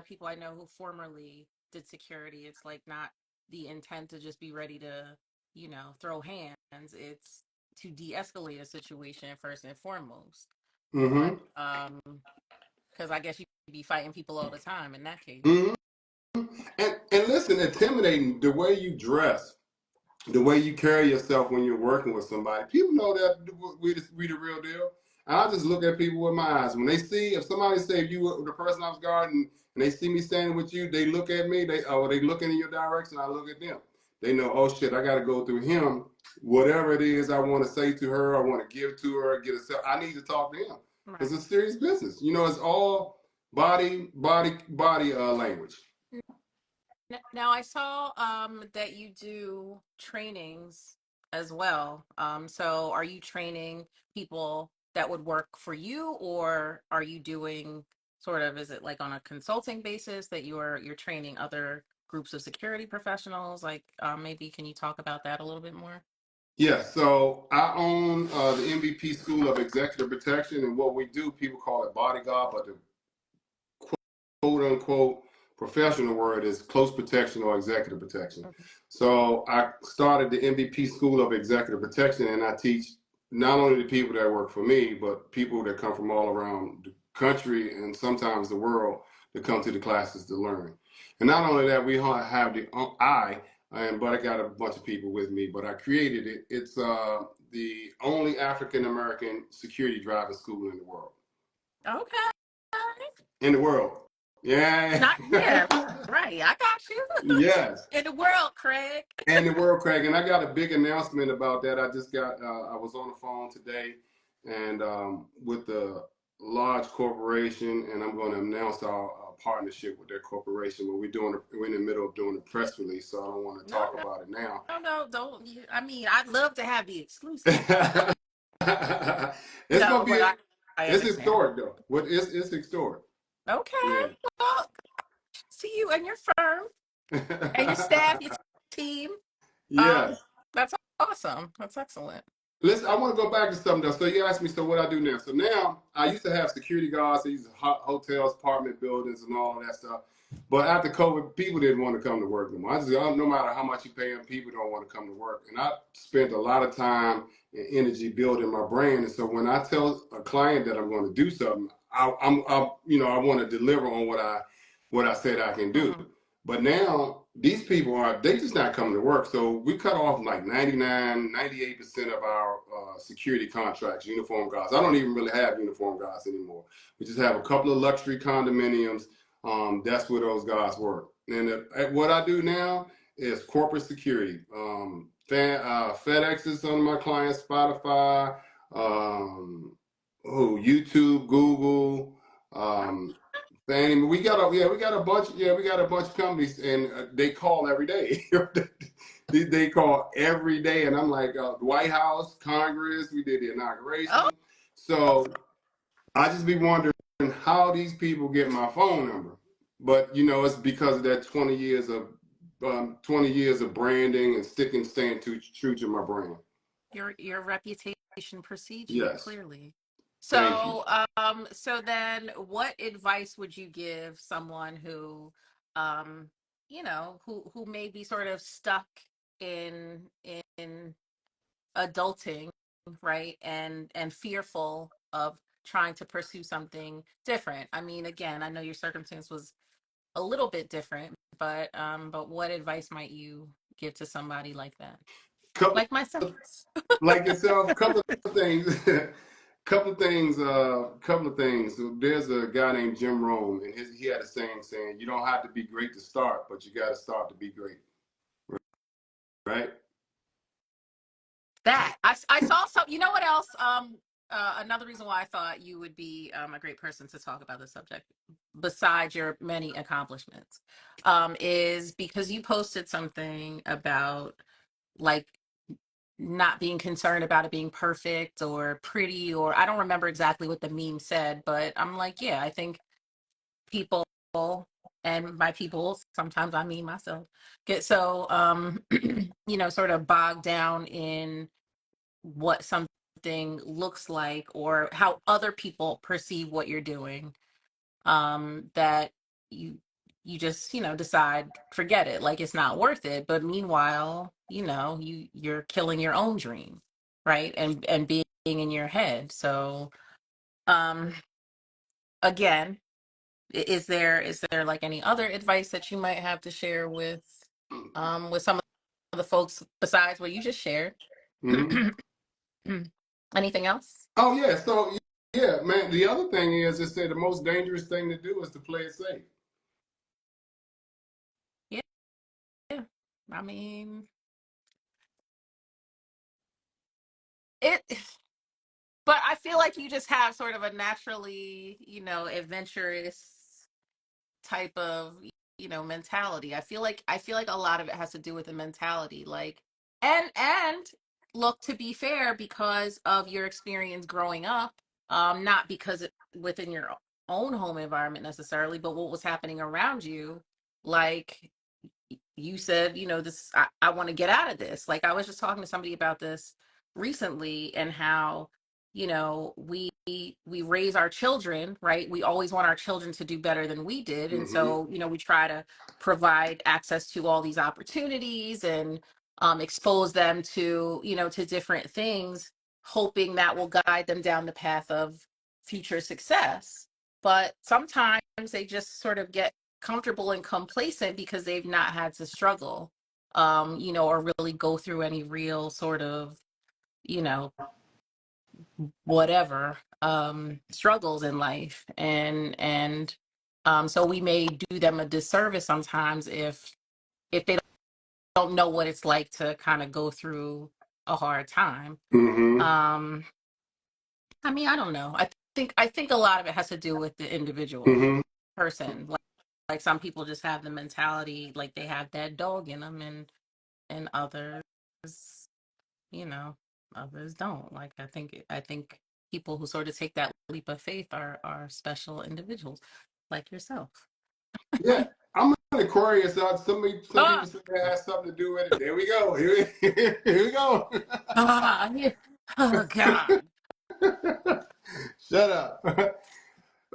Speaker 1: people I know who formerly did security. It's like not the intent to just be ready to throw hands. It's to de-escalate a situation first and foremost. But
Speaker 2: Mm-hmm.
Speaker 1: because I guess you could be fighting people all the time in that case.
Speaker 2: Mm-hmm. And listen, intimidating the way you dress, the way you carry yourself when you're working with somebody. People know that we the real deal. And I just look at people with my eyes. When if somebody say if you were the person I was guarding and they see me standing with you, they look at me, they looking in your direction, I look at them. They know, oh shit, I gotta go through him. Whatever it is I want to say to her, I want to give to her, I need to talk to him. Because
Speaker 1: Right.
Speaker 2: it's serious business. It's all body language.
Speaker 1: Now I saw that you do trainings as well. So are you training people that would work for you, or are you doing is it like on a consulting basis that you're training other groups of security professionals? Like maybe can you talk about that a little bit more?
Speaker 2: Yeah, so I own the MVP School of Executive Protection, and what we do, people call it bodyguard, but the quote unquote professional word is close protection or executive protection.
Speaker 1: Mhm.
Speaker 2: So I started the MVP School of Executive Protection, and I teach not only the people that work for me, but people that come from all around the country and sometimes the world that come to the classes to learn. And not only that, we have but I got a bunch of people with me, but I created it. It's the only African American security driving school in the world.
Speaker 1: Okay.
Speaker 2: In the world. Yeah.
Speaker 1: Not yeah, right. I got you.
Speaker 2: Yes.
Speaker 1: In the world, Craig.
Speaker 2: And the world, Craig. And I got a big announcement about that. I was on the phone today and with the large corporation, and I'm going to announce our partnership with their corporation. But we're in the middle of doing a press release, so I don't want to
Speaker 1: No,
Speaker 2: talk
Speaker 1: no,
Speaker 2: about it now.
Speaker 1: no, don't. I mean, I'd love to have the exclusive.
Speaker 2: It's going
Speaker 1: No,
Speaker 2: to be,
Speaker 1: but I
Speaker 2: it's
Speaker 1: understand.
Speaker 2: historic though. It's historic.
Speaker 1: Okay.
Speaker 2: Yeah.
Speaker 1: Well, see you and your firm and your staff, your team.
Speaker 2: Yeah.
Speaker 1: Um, that's awesome. That's excellent.
Speaker 2: Listen, I want to go back to something else. So you asked me, so what I do now? So now I used to have security guards. I used to hotels, apartment buildings, and all of that stuff. But after COVID, people didn't want to come to work no more. No matter how much you pay them, people don't want to come to work. And I spent a lot of time and energy building my brand. And so when I tell a client that I'm going to do something, I want to deliver on what I said I can do.
Speaker 1: Mhm.
Speaker 2: But now these people they just not coming to work. So we cut off like 99, 98% of our security contracts, uniform guards. I don't even really have uniform guards anymore. We just have a couple of luxury condominiums. That's where those guys work. And what I do now is corporate security. FedEx is some of my clients, Spotify, YouTube, Google, um, we got a bunch of companies, and they call every day. They call every day, and I'm like, the White House, Congress. We did the
Speaker 1: Oh,
Speaker 2: inauguration, so I just be wondering how these people get my phone number. But it's because of that 20 years of branding and staying true to my brand.
Speaker 1: your reputation precedes you,
Speaker 2: Yes,
Speaker 1: clearly.
Speaker 2: thank you.
Speaker 1: So then what advice would you give someone who, um, who may be sort of stuck in adulting, right? And fearful of trying to pursue something different. I mean, again, I know your circumstance was a little bit different, but what advice might you give to somebody like that?
Speaker 2: Couple
Speaker 1: Like myself.
Speaker 2: like yourself, couple of things. Couple of things. So there's a guy named Jim Rome, and he had a saying, "You don't have to be great to start, but you got to start to be great." Right?
Speaker 1: That I saw some. You know what else? Another reason why I thought you would be a great person to talk about this subject, besides your many accomplishments, is because you posted something about like not being concerned about it being perfect or pretty, or I don't remember exactly what the meme said, but I'm like, yeah, I think people, and by people sometimes I mean myself, get so sort of bogged down in what something looks like or how other people perceive what you're doing, that you you just decide forget it, like it's not worth it, but meanwhile you're killing your own dream, right? And being in your head. So um again, is there like any other advice that you might have to share with some of the folks besides what you just shared?
Speaker 2: Mm-hmm.
Speaker 1: Anything else?
Speaker 2: Oh yeah. So yeah, man. The other thing is that the most dangerous thing to do is to play it safe.
Speaker 1: Yeah, yeah. I mean, it, but I feel like you just have sort of a naturally, adventurous type of, mentality. I feel like a lot of it has to do with the mentality, like, and look, to be fair, because of your experience growing up, not because within your own home environment necessarily, but what was happening around you, like you said, this, I want to get out of this. Like I was just talking to somebody about this recently, and how, we raise our children, right? We always want our children to do better than we did. And
Speaker 2: Mm-hmm.
Speaker 1: so, we try to provide access to all these opportunities, and expose them to, to different things, hoping that will guide them down the path of future success. But sometimes they just sort of get comfortable and complacent because they've not had to struggle, or really go through any real sort of, you know, whatever, struggles in life. And so we may do them a disservice sometimes if they don't know what it's like to kind of go through a hard time.
Speaker 2: Mm-hmm.
Speaker 1: Um, I mean, I don't know. I think a lot of it has to do with the individual
Speaker 2: Mm-hmm.
Speaker 1: person. Like some people just have the mentality, like they have that dog in them, and others, you know, others don't. Like I think people who sort of take that leap of faith are special individuals, like yourself.
Speaker 2: Yeah, I'm an Aquarius. Some
Speaker 1: Oh,
Speaker 2: people say it has something to do with it. There we go. Here we go.
Speaker 1: yeah. Oh God.
Speaker 2: Shut up.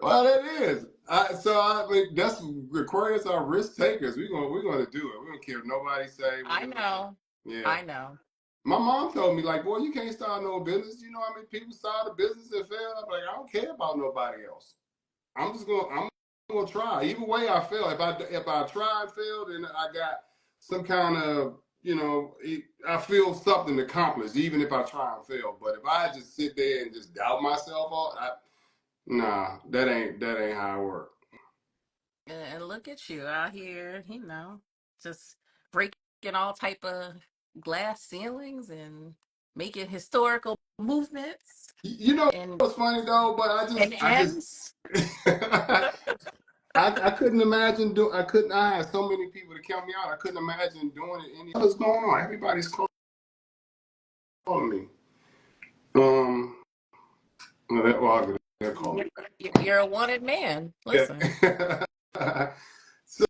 Speaker 2: Well, it is. I mean, that's Aquarius are risk takers. We're gonna do it. We don't care what nobody say.
Speaker 1: I know.
Speaker 2: Yeah.
Speaker 1: I know.
Speaker 2: My mom told me, like, boy, you can't start no business. You know how many people start a business and fail? I'm like, I don't care about nobody else. I'm gonna try. Either way I fail. If I try and fail, then I got some kind of, I feel something accomplished, even if I try and fail. But if I just sit there and just doubt myself, nah, that ain't how it works.
Speaker 1: And look at you out here, just breaking all type of glass ceilings and making historical movements
Speaker 2: You know
Speaker 1: and
Speaker 2: what's funny though? But I just
Speaker 1: ends.
Speaker 2: I couldn't imagine do I couldn't I had so many people to count me out. I couldn't imagine doing it any what's going on. Everybody's calling me. Um well, they'll call
Speaker 1: You're,
Speaker 2: me back.
Speaker 1: you're a wanted man. Listen,
Speaker 2: Yeah. So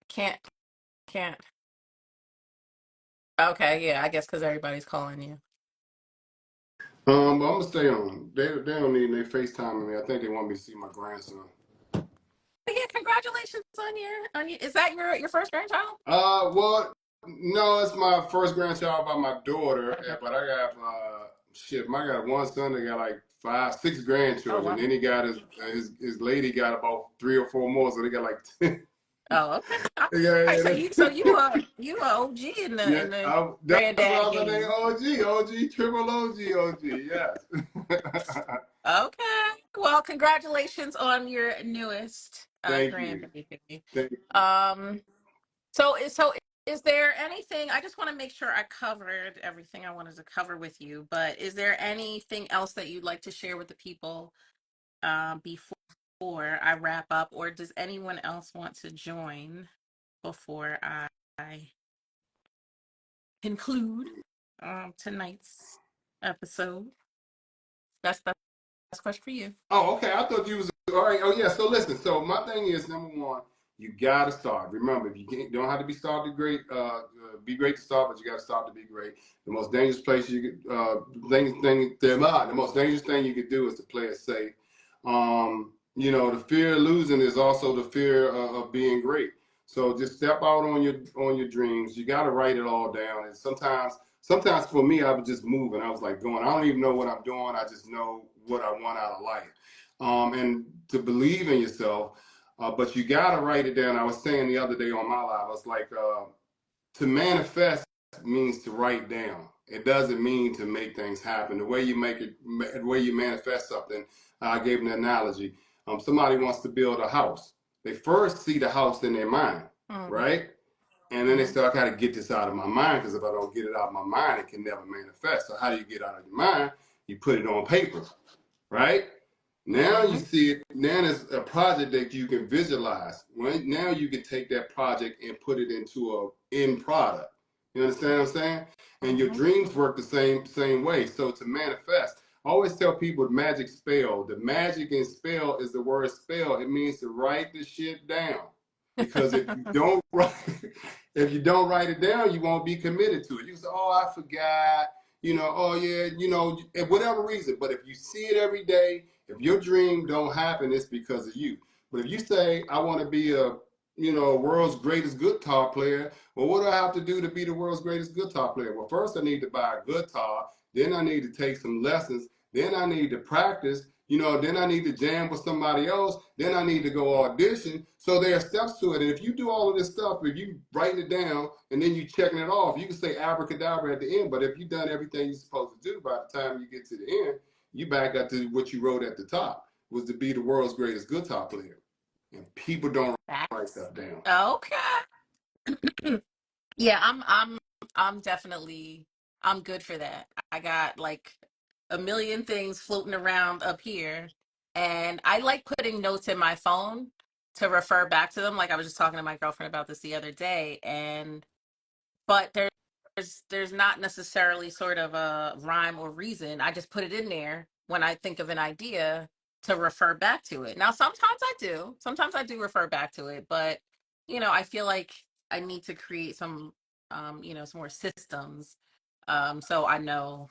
Speaker 1: can't can't. Okay, yeah, I guess because everybody's calling you.
Speaker 2: but I'm gonna stay on. They don't need they FaceTiming me. I think they want me to see my grandson.
Speaker 1: But yeah, congratulations on your. Is that your first grandchild?
Speaker 2: Well, no, it's my first grandchild by my daughter,
Speaker 1: Okay.
Speaker 2: but I got shit. I got one son that got like 5, 6
Speaker 1: Oh
Speaker 2: grandchildren.
Speaker 1: wow.
Speaker 2: Then he got his lady got about 3 or 4 more, so they got like 10.
Speaker 1: Oh okay. All
Speaker 2: Yeah,
Speaker 1: right.
Speaker 2: yeah,
Speaker 1: So you a OG in the
Speaker 2: yeah.
Speaker 1: in the
Speaker 2: That's
Speaker 1: granddaddy
Speaker 2: why I'm name
Speaker 1: game.
Speaker 2: OG, triple OG. Yes.
Speaker 1: Okay. Well, congratulations on your newest
Speaker 2: Thank you.
Speaker 1: grandbaby.
Speaker 2: Thank you.
Speaker 1: Um, so is there anything, I just want to make sure I covered everything I wanted to cover with you, but is there anything else that you'd like to share with the people before I wrap up, or does anyone else want to join before I conclude tonight's episode? That's a question for you.
Speaker 2: Oh, okay. I thought you was all right. Oh, yeah. So listen. So my thing is number one, you gotta start. Remember, if you don't have to be started great, be great to start, but you gotta start to be great. The most dangerous place you could, the most dangerous thing you could do is to play it safe. The fear of losing is also the fear of being great. So just step out on your dreams. You gotta write it all down. And sometimes for me, I was just moving. I was like going, I don't even know what I'm doing. I just know what I want out of life. And to believe in yourself, but you got to write it down. I was saying the other day on my live, I was like, to manifest means to write down. It doesn't mean to make things happen. The way you the way you manifest something, I gave an analogy. Somebody wants to build a house. They first see the house in their mind,
Speaker 1: Mm-hmm.
Speaker 2: right? And then they
Speaker 1: Mm-hmm.
Speaker 2: say, I got to get this out of my mind because if I don't get it out of my mind, it can never manifest. So how do you get out of your mind? You put it on paper, right? Now you
Speaker 1: Mm-hmm.
Speaker 2: see it. Now it's a project that you can visualize. Right? Now you can take that project and put it into a end product. You understand what I'm saying? And your
Speaker 1: Mm-hmm.
Speaker 2: dreams work the same way. So to manifest, I always tell people magic spell. The magic in spell is the word spell. It means to write the shit down. Because if you don't write, if you don't write it down, you won't be committed to it. You say, "Oh, I forgot," "Oh yeah," and whatever reason. But if you see it every day, if your dream don't happen, it's because of you. But if you say, "I want to be a world's greatest guitar player," well, what do I have to do to be the world's greatest guitar player? Well, first I need to buy a guitar. Then I need to take some lessons. Then I need to practice. Then I need to jam with somebody else. Then I need to go audition. So there are steps to it. And if you do all of this stuff, if you write it down and then you checking it off, you can say abracadabra at the end. But if you've done everything you're supposed to do, by the time you get to the end, you back up to what you wrote at the top, was to be the world's greatest guitar player. And people don't write stuff down.
Speaker 1: Okay. Yeah, I'm definitely I'm good for that. I got like a million things floating around up here, and I like putting notes in my phone to refer back to them. Like I was just talking to my girlfriend about this the other day, and but there's not necessarily sort of a rhyme or reason. I just put it in there when I think of an idea to refer back to it. Now sometimes I do. Sometimes I do refer back to it, but I feel like I need to create some some more systems so I know,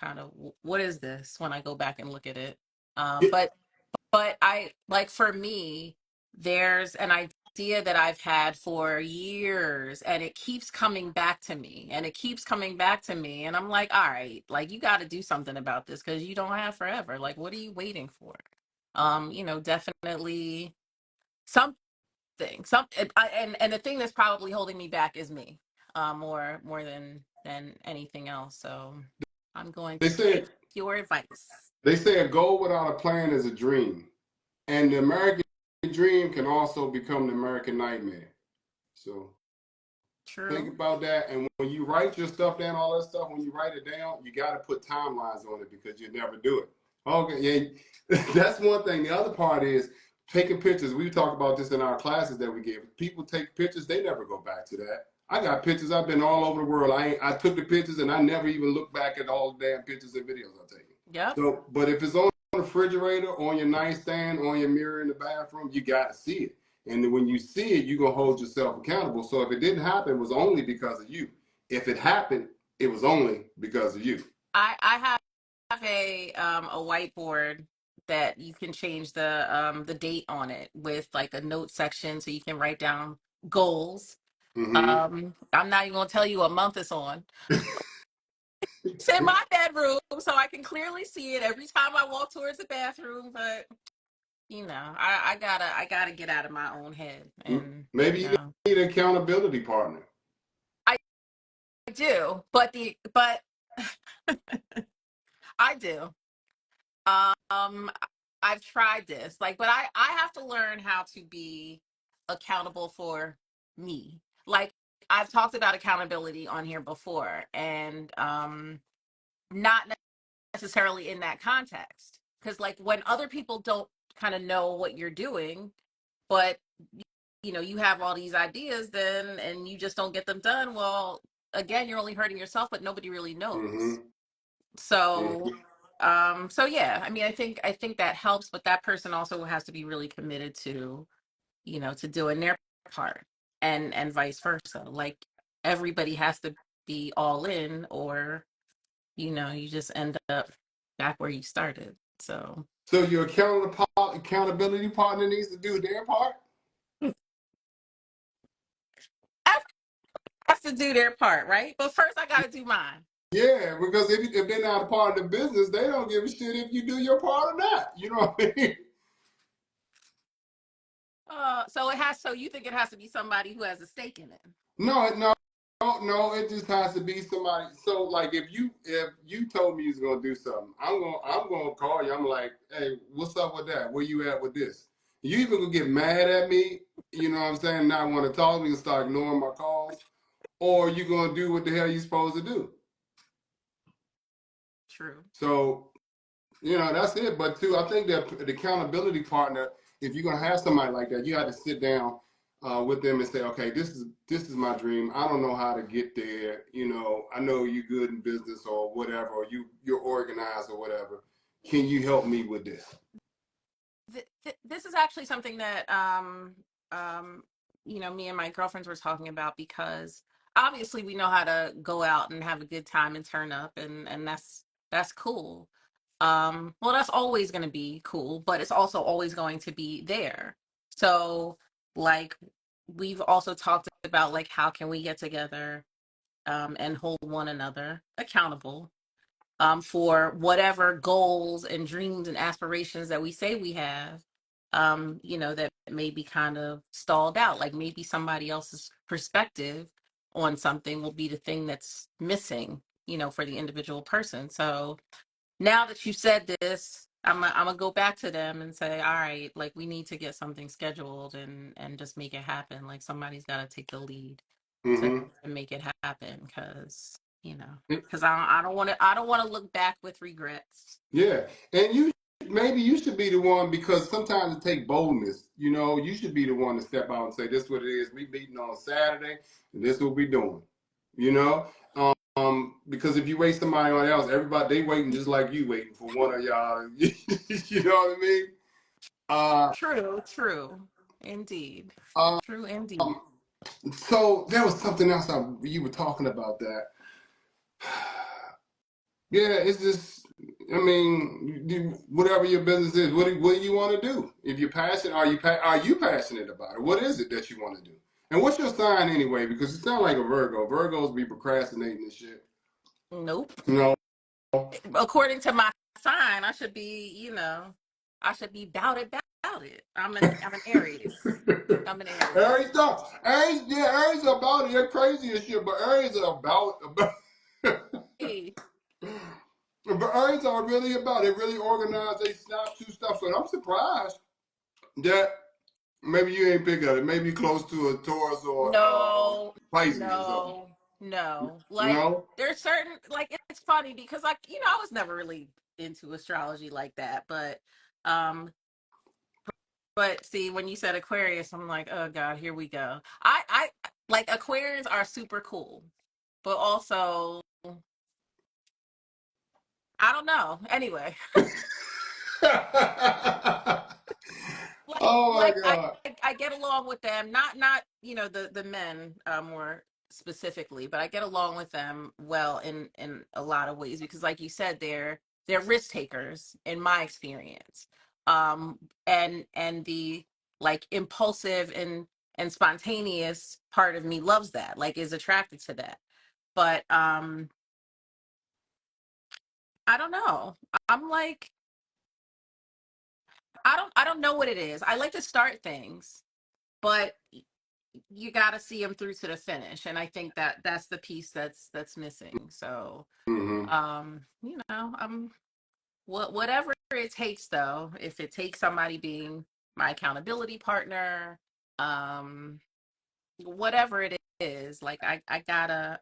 Speaker 1: kind of what is this when I go back and look at it. But I like for me, there's an idea that I've had for years and it keeps coming back to me and it keeps coming back to me. And I'm like, all right, like you got to do something about this because you don't have forever. Like, what are you waiting for? Definitely something. And the thing that's probably holding me back is me, more than anything else. So I'm going
Speaker 2: They
Speaker 1: to take
Speaker 2: said
Speaker 1: your advice.
Speaker 2: they say a goal without a plan is a dream. And the American dream can also become the American nightmare. So think
Speaker 1: True.
Speaker 2: about that. And when you write your stuff down, all that stuff, when you write it down, you got to put timelines on it because you never do it. Okay, yeah, that's one thing. The other part is taking pictures. We talk about this in our classes that we give. People take pictures, they never go back to that. I got pictures. I've been all over the world. I took the pictures and I never even look back at all the damn pictures and videos I take.
Speaker 1: Yep.
Speaker 2: So, but if it's on the refrigerator, on your nightstand, on your mirror in the bathroom, you got to see it. And then when you see it, you're going to hold yourself accountable. So if it didn't happen, it was only because of you. If it happened, it was only because of you.
Speaker 1: I have a whiteboard that you can change the date on it with like a note section so you can write down goals.
Speaker 2: Mm-hmm.
Speaker 1: I'm not even gonna tell you what month it's on. It's in my bedroom so I can clearly see it every time I walk towards the bathroom, but I gotta get out of my own head and
Speaker 2: Maybe you need an accountability partner.
Speaker 1: I do, but I do. Um, I've tried this, like, but I have to learn how to be accountable for me. Like, I've talked about accountability on here before, and not necessarily in that context, because like when other people don't kind of know what you're doing, but you have all these ideas, then and you just don't get them done. Well, again, you're only hurting yourself, but nobody really knows.
Speaker 2: Mm-hmm.
Speaker 1: So
Speaker 2: Mm-hmm.
Speaker 1: so yeah, I mean, I think that helps, but that person also has to be really committed to to doing their part, and vice versa. Like everybody has to be all in, or you just end up back where you started. So
Speaker 2: So your accountability partner needs to do their part?
Speaker 1: everybody has to do their part, right? But first I got to do mine.
Speaker 2: Yeah, because if they're not a part of the business, they don't give a shit if you do your part or not. You know what I mean?
Speaker 1: So you think it has to be somebody who has a stake in it?
Speaker 2: No. It just has to be somebody. So like, if you told me you was gonna do something, I'm gonna call you. I'm like, hey, what's up with that? Where you at with this? You either gonna get mad at me, you know what I'm saying, not want to talk to me and start ignoring my calls, or you gonna do what the hell you supposed to do.
Speaker 1: True.
Speaker 2: So that's it. But too, I think that the accountability partner, if you're gonna have somebody like that, you have to sit down. with them and say, okay, this is my dream. I don't know how to get there. I know you're good in business or whatever, or you're organized or whatever. Can you help me with this?
Speaker 1: This is actually something that me and my girlfriends were talking about, because obviously we know how to go out and have a good time and turn up, and that's cool. Well, that's always going to be cool, but it's also always going to be there. So, like, we've also talked about, like, how can we get together and hold one another accountable for whatever goals and dreams and aspirations that we say we have, that may be kind of stalled out. Like, maybe somebody else's perspective on something will be the thing that's missing, for the individual person. So now that you said this, I'm gonna go back to them and say, all right, like, we need to get something scheduled and just make it happen. Like, somebody's got to take the lead to
Speaker 2: Mm-hmm.
Speaker 1: make it happen, because I don't want to look back with regrets.
Speaker 2: Yeah, and maybe you should be the one, because sometimes it takes boldness. You should be the one to step out and say, "This is what it is. We meeting on Saturday, and this is what we doing." You know, because if you wait somebody on else, everybody they waiting just like you waiting for one of y'all. You know what I mean? Uh,
Speaker 1: True, indeed,
Speaker 2: um,
Speaker 1: true indeed.
Speaker 2: so there was something else you were talking about that. Yeah, it's just, I mean, whatever your business is, what do you want to do? If you're passionate, are you passionate about it? What is it that you want to do? And what's your sign anyway? Because you sound like a Virgo. Virgos be procrastinating and shit.
Speaker 1: Nope.
Speaker 2: No.
Speaker 1: According to my sign, I should be about it. I'm an Aries. I'm an
Speaker 2: Aries
Speaker 1: Aries.
Speaker 2: don't. Aries, yeah, Aries are about it. They're crazy as shit, but Aries are about.
Speaker 1: Hey,
Speaker 2: But Aries are really about it. Really organized. They snap to stuff. So I'm surprised that maybe you ain't pick at it. Maybe close to a Taurus or
Speaker 1: no,
Speaker 2: Pisces or something.
Speaker 1: no. Like,
Speaker 2: No?
Speaker 1: there's certain, like, it's funny because, like, I was never really into astrology like that, um but see, when you said Aquarius, I'm like, oh God, here we go. I like, Aquarians are super cool, but also, I don't know. Anyway, like
Speaker 2: Oh my
Speaker 1: like I
Speaker 2: God.
Speaker 1: I get along with them. Not the men more specifically, but I get along with them well in a lot of ways, because, like you said, they're risk takers in my experience. And the, like, impulsive and spontaneous part of me loves that, like, is attracted to that. But I don't know. I'm like, I don't know what it is. I like to start things, but you got to see them through to the finish, and I think that's the piece that's missing. So
Speaker 2: Hmm.
Speaker 1: I'm whatever it takes, though. If it takes somebody being my accountability partner, um whatever it is, like, I gotta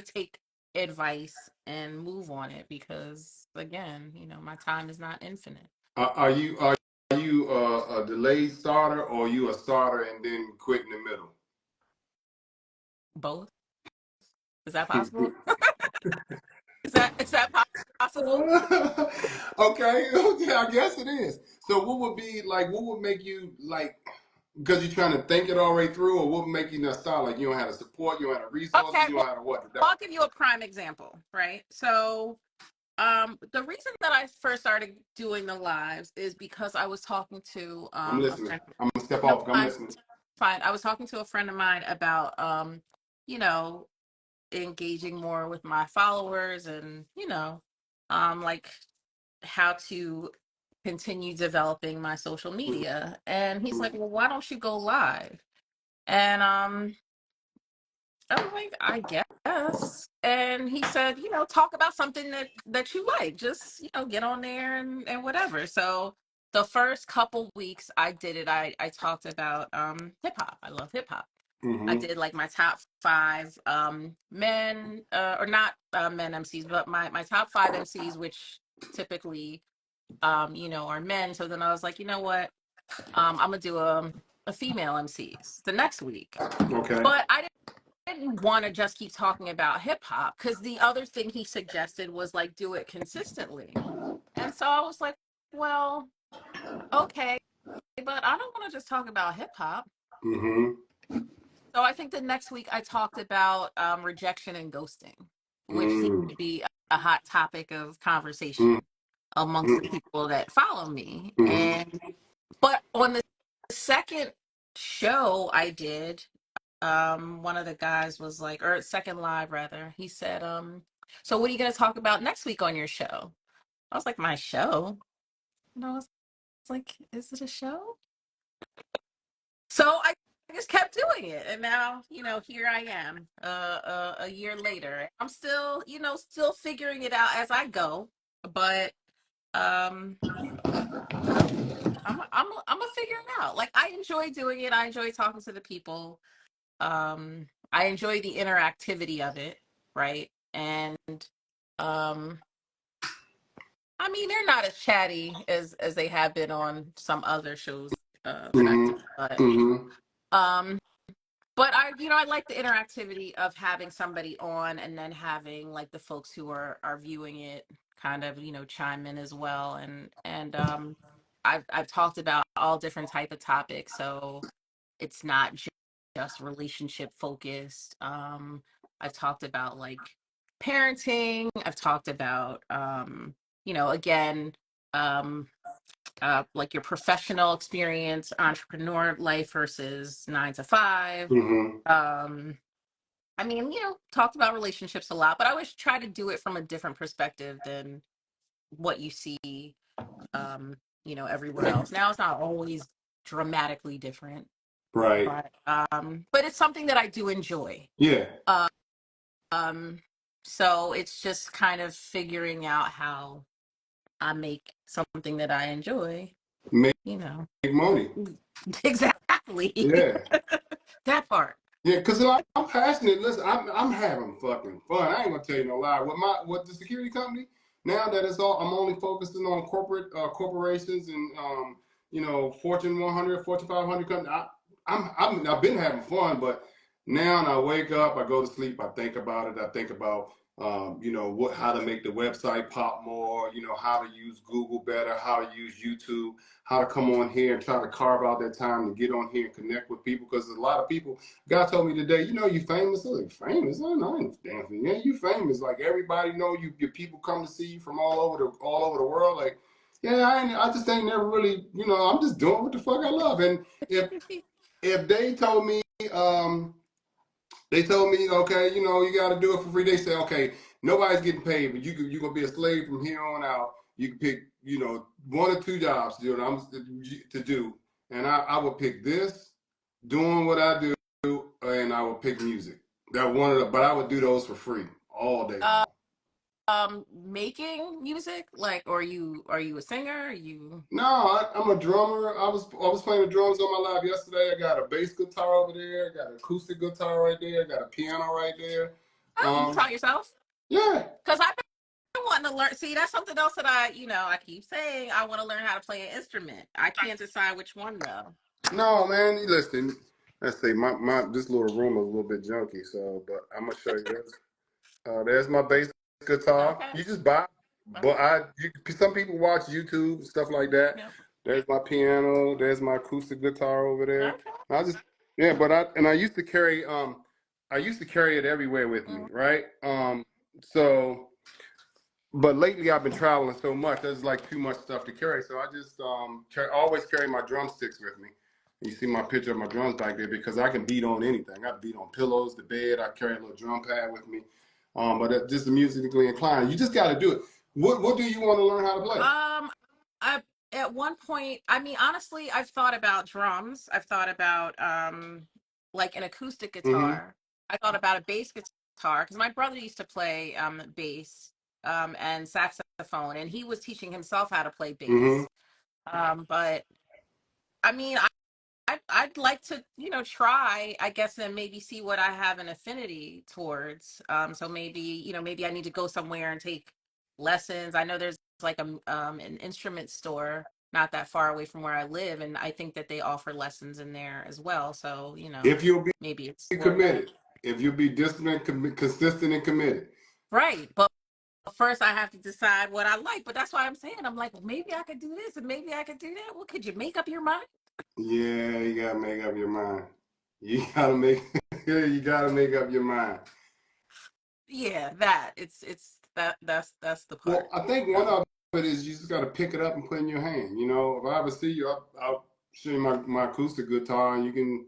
Speaker 1: take advice and move on it, because, again, my time is not infinite.
Speaker 2: Are you a delayed starter, or are you a starter and then quit in the middle?
Speaker 1: Both. Is that possible? Is that possible?
Speaker 2: Okay, okay, I guess it is. So what would make you, like, because you're trying to think it all the way through, or what would make you not start? Like, you don't have the support, you don't have the resources,
Speaker 1: Okay,
Speaker 2: you don't
Speaker 1: well,
Speaker 2: have the what?
Speaker 1: I'll give you a prime example, right? So, the reason that I first started doing the lives is because I was talking to
Speaker 2: I'm
Speaker 1: a
Speaker 2: listening.
Speaker 1: friend.
Speaker 2: I'm gonna step
Speaker 1: No,
Speaker 2: off. I'm
Speaker 1: fine,
Speaker 2: listening.
Speaker 1: fine. I was talking to a friend of mine about you know, engaging more with my followers, and like, how to continue developing my social media. And he's like, "Well, why don't you go live?" And I'm like, I guess. And he said, talk about something that you like. Just, get on there and whatever. So the first couple weeks I did it, I talked about hip hop. I love hip hop. I
Speaker 2: Mm-hmm.
Speaker 1: did, like, my top five men, or not men MCs, but my top five MCs, which typically are men. So then I was like, you know what? I'm gonna do a female MCs the next week.
Speaker 2: Okay.
Speaker 1: But I didn't want to just keep talking about hip hop because the other thing he suggested was like do it consistently. And so I was like, well, okay, but I don't want to just talk about hip hop.
Speaker 2: Mm-hmm.
Speaker 1: So I think the next week I talked about rejection and ghosting, which seemed
Speaker 2: Mm-hmm.
Speaker 1: to be a hot topic of conversation
Speaker 2: Mm-hmm.
Speaker 1: amongst the people that follow me.
Speaker 2: Mm-hmm.
Speaker 1: And but on the second show I did, one of the guys was like, or second live rather, he said, so what are you gonna talk about next week on your show? I was like, my show? And I was like, is it a show? So I just kept doing it, and now here I am, a year later. I'm still still figuring it out as I go, but um, I'm gonna figure it out. Like I enjoy doing it. I enjoy talking to the people. I enjoy the interactivity of it, right? And um, I mean, they're not as chatty as they have been on some other shows that I do, but
Speaker 2: Mm-hmm.
Speaker 1: um. But I like the interactivity of having somebody on and then having like the folks who are viewing it kind of, chime in as well. And I've talked about all different type of topics, so it's not just relationship focused. I've talked about like parenting. I've talked about again, um like your professional experience, entrepreneur life versus 9 to 5.
Speaker 2: Mm-hmm.
Speaker 1: I mean, talked about relationships a lot, but I always try to do it from a different perspective than what you see, everywhere else. Now it's not always dramatically different,
Speaker 2: Right.
Speaker 1: but it's something that I do enjoy.
Speaker 2: Yeah.
Speaker 1: Um, so it's just kind of figuring out how I make something that I enjoy,
Speaker 2: Make
Speaker 1: you know.
Speaker 2: money.
Speaker 1: Exactly.
Speaker 2: Yeah.
Speaker 1: That part.
Speaker 2: Yeah, because I'm passionate. Listen, I'm having fucking fun. I ain't gonna tell you no lie. With the security company, now that it's all, I'm only focusing on corporations and Fortune 100, Fortune 500 companies. I've been having fun, but now I wake up, I go to sleep, I think about it. I think about how to make the website pop more. How to use Google better, how to use YouTube, how to come on here and try to carve out that time to get on here and connect with people, because a lot of people. God told me today, you famous. I was like, famous? I know damn thing. Yeah, you famous. Like everybody know you. Your people come to see you from all over the world. Like, yeah, I just ain't never really. I'm just doing what the fuck I love. And if they told me, okay, you got to do it for free. They say, okay, nobody's getting paid, but you're gonna be a slave from here on out. You can pick, one or two jobs, to do, and I would pick this, doing what I do, and I would pick music. But I would do those for free all day long.
Speaker 1: Making music, like, or are you a singer? Are you
Speaker 2: No, I'm a drummer. I was playing the drums on my lap yesterday. I got a bass guitar over there. I got an acoustic guitar right there. I got a piano right there.
Speaker 1: oh, you taught yourself?
Speaker 2: Yeah.
Speaker 1: Because I've been wanting to learn. See, that's something else that I keep saying I want to learn how to play an instrument. I can't decide which one though.
Speaker 2: No, man. Listen. Let's see. My this little room is a little bit junky, so but I'm gonna show you this. There's my bass guitar.
Speaker 1: Okay.
Speaker 2: You just buy, but
Speaker 1: Okay.
Speaker 2: some people watch YouTube and stuff like that.
Speaker 1: Yep.
Speaker 2: There's my piano. There's my acoustic guitar over there.
Speaker 1: Okay.
Speaker 2: I just yeah, but I used to carry it everywhere with me,
Speaker 1: Mm.
Speaker 2: right? So but lately I've been traveling so much, there's like too much stuff to carry. So I just always carry my drumsticks with me. You see my picture of my drums back there because I can beat on anything. I beat on pillows, the bed. I carry a little drum pad with me. But just musically inclined, you just got to do it. What do you want to learn how to play?
Speaker 1: I at one point, I mean, honestly, I've thought about drums. I've thought about like an acoustic
Speaker 2: Mm-hmm.
Speaker 1: guitar. I thought about a bass guitar because my brother used to play bass and saxophone, and he was teaching himself how to play
Speaker 2: Mm-hmm.
Speaker 1: bass. But I mean, I'd like to, try, I guess, and maybe see what I have an affinity towards. So maybe, maybe I need to go somewhere and take lessons. I know there's like an instrument store not that far away from where I live, and I think that they offer lessons in there as well. So,
Speaker 2: If you'll be
Speaker 1: maybe it's worth it.
Speaker 2: committed, if you'll be disciplined, consistent, and committed.
Speaker 1: Right. But first I have to decide what I like. But that's why I'm saying, I'm like, well, maybe I could do this and maybe I could do that. Well, could you make up your mind?
Speaker 2: Yeah, you gotta make up your mind. You gotta make you gotta make up your mind.
Speaker 1: Yeah, that it's that's the
Speaker 2: Well,
Speaker 1: part.
Speaker 2: I think one of it is you just gotta pick it up and put it in your hand. You know, if I ever see you, I'll show you my acoustic guitar and you can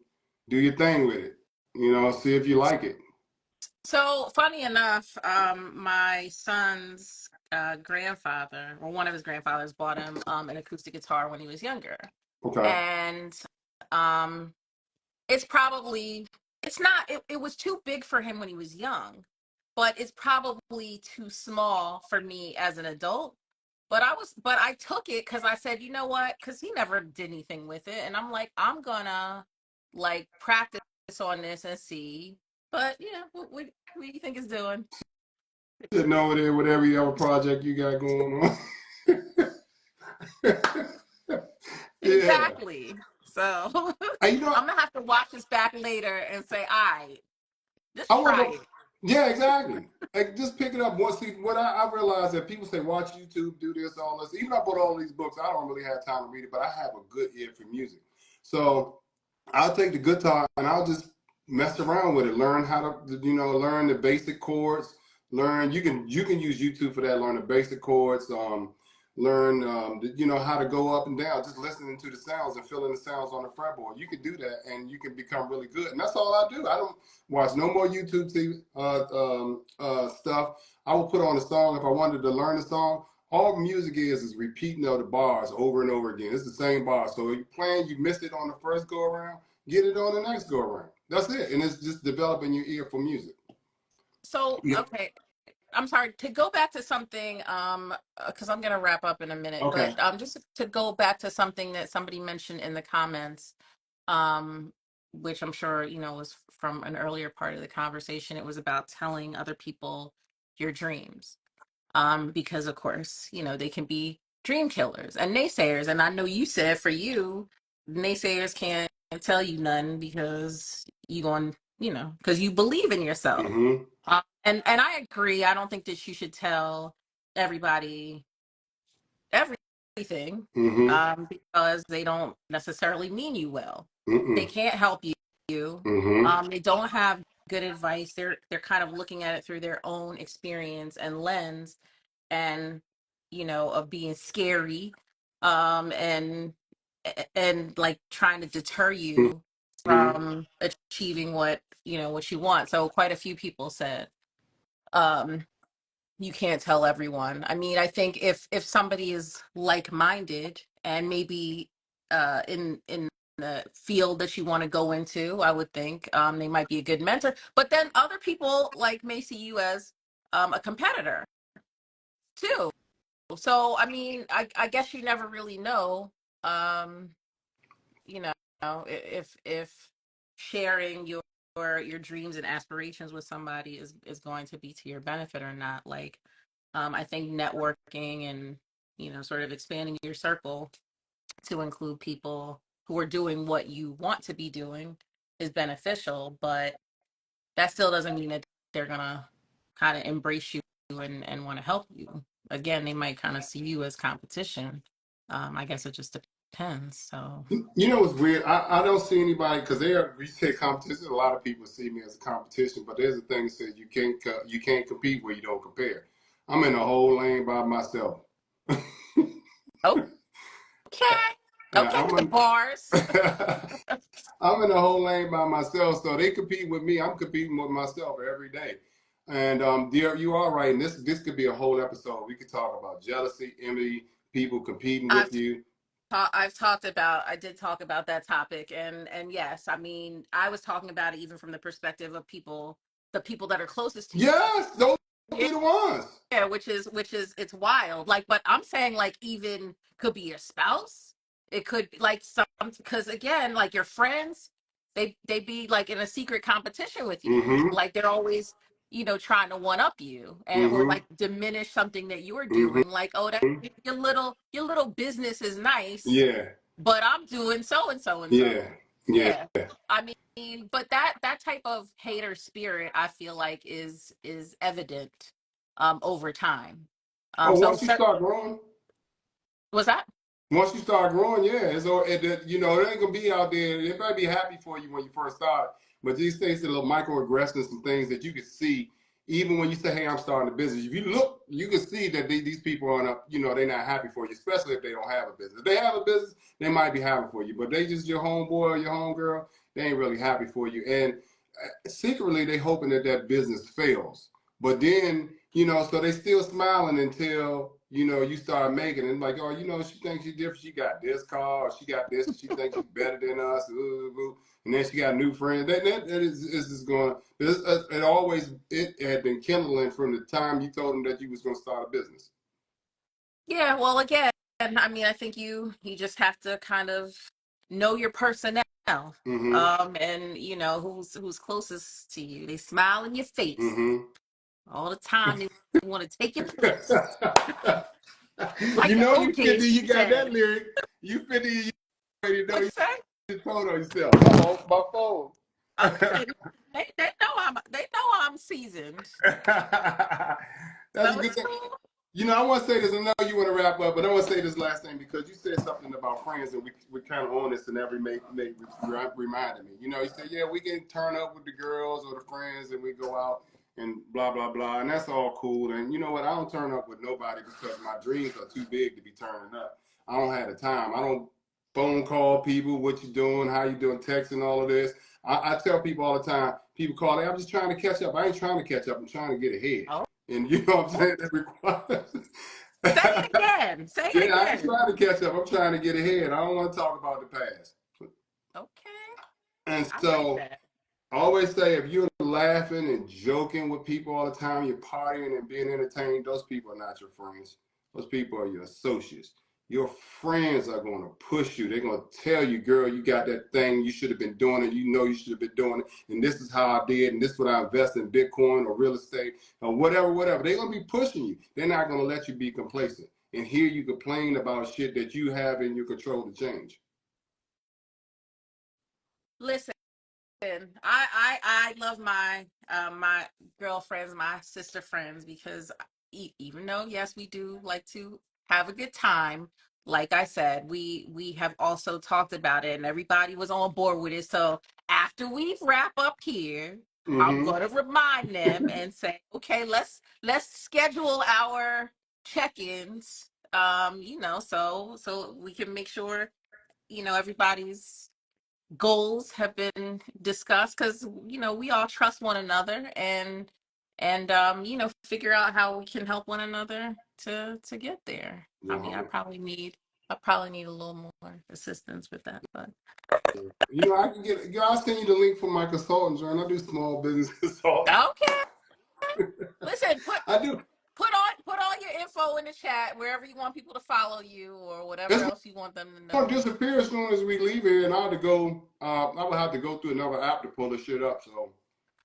Speaker 2: do your thing with it. You know, see if you like it.
Speaker 1: So funny enough, my son's grandfather, or one of his grandfathers, bought him an acoustic guitar when he was younger,
Speaker 2: Okay.
Speaker 1: and um, it's probably it's not it was too big for him when he was young, but it's probably too small for me as an adult. But I took it because I said, you know what? Because he never did anything with it, and I'm like, I'm gonna like practice on this and see. But yeah, what do you think is doing?
Speaker 2: Sitting over there with every other project you got going on. Yeah.
Speaker 1: Exactly. So
Speaker 2: And you know,
Speaker 1: I'm gonna have to watch this back later and say, all right, just
Speaker 2: I
Speaker 1: try
Speaker 2: wasn't.
Speaker 1: it.
Speaker 2: Yeah, exactly. Like just pick it up once. See, what I realized that people say watch YouTube, do this, all this. Even though I bought all these books, I don't really have time to read it, but I have a good ear for music. So I'll take the guitar and I'll just mess around with it. Learn how to, learn the basic chords. Learn you can use YouTube for that. Learn the basic chords. Learn how to go up and down. Just listening to the sounds and feeling the sounds on the fretboard. You can do that and you can become really good. And that's all I do. I don't watch no more YouTube stuff. I will put on a song if I wanted to learn a song. All music is repeating of the bars over and over again. It's the same bar. So if you're playing, you missed it on the first go around, get it on the next go around. That's it. And it's just developing your ear for music.
Speaker 1: So
Speaker 2: Yeah.
Speaker 1: okay, I'm sorry to go back to something, because I'm gonna wrap up in a minute,
Speaker 2: Okay.
Speaker 1: but just to go back to something that somebody mentioned in the comments, um, which I'm sure was from an earlier part of the conversation. It was about telling other people your dreams, because of course they can be dream killers and naysayers. And I know you said for you, naysayers can't tell you nothing because you going, because you believe in yourself.
Speaker 2: Mm-hmm.
Speaker 1: And I agree. I don't think that you should tell everybody everything,
Speaker 2: Mm-hmm.
Speaker 1: because they don't necessarily mean you well. They
Speaker 2: Mm-mm.
Speaker 1: can't help you.
Speaker 2: Mm-hmm.
Speaker 1: They don't have good advice. They're kind of looking at it through their own experience and lens, and of being scary, and like trying to deter you
Speaker 2: Mm-hmm.
Speaker 1: from achieving what you want. So quite a few people said, um you can't tell everyone. I mean, I think if somebody is like-minded and maybe in the field that you want to go into, I would think they might be a good mentor. But then other people like may see you as a competitor too. So I mean, I guess you never really know, um, you know, if sharing your dreams and aspirations with somebody is going to be to your benefit or not. Like, I think networking and sort of expanding your circle to include people who are doing what you want to be doing is beneficial, but that still doesn't mean that they're gonna kind of embrace you and want to help you. Again, they might kind of see you as competition. I guess it just depends. So,
Speaker 2: You know what's weird? I don't see anybody because we say competition. A lot of people see me as a competition, but there's a thing that says you can't compete where you don't compare. I'm in a whole lane by myself.
Speaker 1: okay, okay
Speaker 2: I'm
Speaker 1: with the
Speaker 2: in,
Speaker 1: bars.
Speaker 2: I'm in a whole lane by myself, so they compete with me. I'm competing with myself every day. And dear, you are right. And this could be a whole episode. We could talk about jealousy, envy, people competing
Speaker 1: I've
Speaker 2: with you.
Speaker 1: I did talk about that topic, and yes, I mean, I was talking about it even from the perspective of the people that are closest to you.
Speaker 2: Yes, those be the ones.
Speaker 1: Yeah, which is it's wild. Like, but I'm saying like even could be your spouse. It could be like some, because again, like your friends, they be like in a secret competition with you.
Speaker 2: Mm-hmm.
Speaker 1: Like they're always trying to one up you, and or
Speaker 2: Mm-hmm.
Speaker 1: like diminish something that you're
Speaker 2: Mm-hmm.
Speaker 1: doing. Like, oh, that your little business is nice,
Speaker 2: Yeah.
Speaker 1: but I'm doing so and so and
Speaker 2: Yeah.
Speaker 1: so.
Speaker 2: Yeah.
Speaker 1: Yeah. I mean, but that type of hater spirit, I feel like is evident over time.
Speaker 2: Oh,
Speaker 1: So
Speaker 2: once you start growing.
Speaker 1: was that?
Speaker 2: Once you start growing, yeah, it ain't gonna be out there. It might be happy for you when you first start, but these things, the little microaggressions and things that you can see, even when you say, "Hey, I'm starting a business." If you look, you can see that these people aren't up. They're not happy for you, especially if they don't have a business. If they have a business, they might be happy for you, but they just your homeboy or your homegirl. They ain't really happy for you, and secretly they hoping that business fails. But then, so they still smiling until, you start making it. Like, oh, she thinks she's different. She got this car, or she got this, and she thinks she's better than us. And then she got new friends. That is just going, it had been kindling from the time you told them that you was going to start a business.
Speaker 1: Yeah, well, again, I mean, I think you just have to kind of know your personnel.
Speaker 2: Mm-hmm.
Speaker 1: And who's closest to you. They smile in your face
Speaker 2: Mm-hmm.
Speaker 1: all the time. They want to take your place. Like the
Speaker 2: You
Speaker 1: old
Speaker 2: 50,
Speaker 1: kids
Speaker 2: you got that
Speaker 1: said.
Speaker 2: lyric. You 50, you already know
Speaker 1: What'd
Speaker 2: you
Speaker 1: you say?
Speaker 2: just told on yourself. Uh-oh, my phone.
Speaker 1: Okay. They know I'm seasoned.
Speaker 2: That's a
Speaker 1: So
Speaker 2: good
Speaker 1: it's
Speaker 2: thing.
Speaker 1: cool.
Speaker 2: I want to say this. I know you want to wrap up, but I want to say this last thing because you said something about friends, and we kind of on this, and every reminded me. You said, yeah, we can turn up with the girls or the friends, and we go out and blah blah blah, and that's all cool. And you know what? I don't turn up with nobody because my dreams are too big to be turning up. I don't have the time. I don't phone call people. What you doing? How you doing? Texting all of this. I tell people all the time. People call. Hey, I'm just trying to catch up. I ain't trying to catch up. I'm trying to get ahead.
Speaker 1: Oh,
Speaker 2: And you know what I'm saying? That requires.
Speaker 1: say it again. Say it
Speaker 2: Yeah, I ain't
Speaker 1: again.
Speaker 2: trying to catch up. I'm trying to get ahead. I don't want to talk about the past.
Speaker 1: Okay.
Speaker 2: And
Speaker 1: I like
Speaker 2: so
Speaker 1: that.
Speaker 2: I always say if you're laughing and joking with people all the time, you're partying and being entertained, those people are not your friends. Those people are your associates. Your friends are going to push you. They're going to tell you, girl, you got that thing. You should have been doing it. You know you should have been doing it. And this is how I did. And this is what I invest in Bitcoin or real estate or whatever, whatever. They're going to be pushing you. They're not going to let you be complacent and hear you complain about shit that you have in your control to change.
Speaker 1: Listen. I love my girlfriends, my sister friends, because even though yes, we do like to have a good time, like I said, we have also talked about it, and everybody was on board with it. So after we wrap up here, I'm
Speaker 2: Mm-hmm.
Speaker 1: gonna remind them and say, okay, let's schedule our check-ins. So we can make sure everybody's goals have been discussed, because we all trust one another, and figure out how we can help one another to get there. I mean, I
Speaker 2: Well,
Speaker 1: probably need a little more assistance with that, but
Speaker 2: I can I'll send you the link for my consultant joint. I do small business consulting.
Speaker 1: okay. Listen, put
Speaker 2: I do.
Speaker 1: put all your info in the chat wherever you want people to follow you, or whatever
Speaker 2: It's
Speaker 1: else you want them to
Speaker 2: going to
Speaker 1: know.
Speaker 2: disappear as soon as we leave here, and I have to go. I would have to go through another app to pull this shit up. So,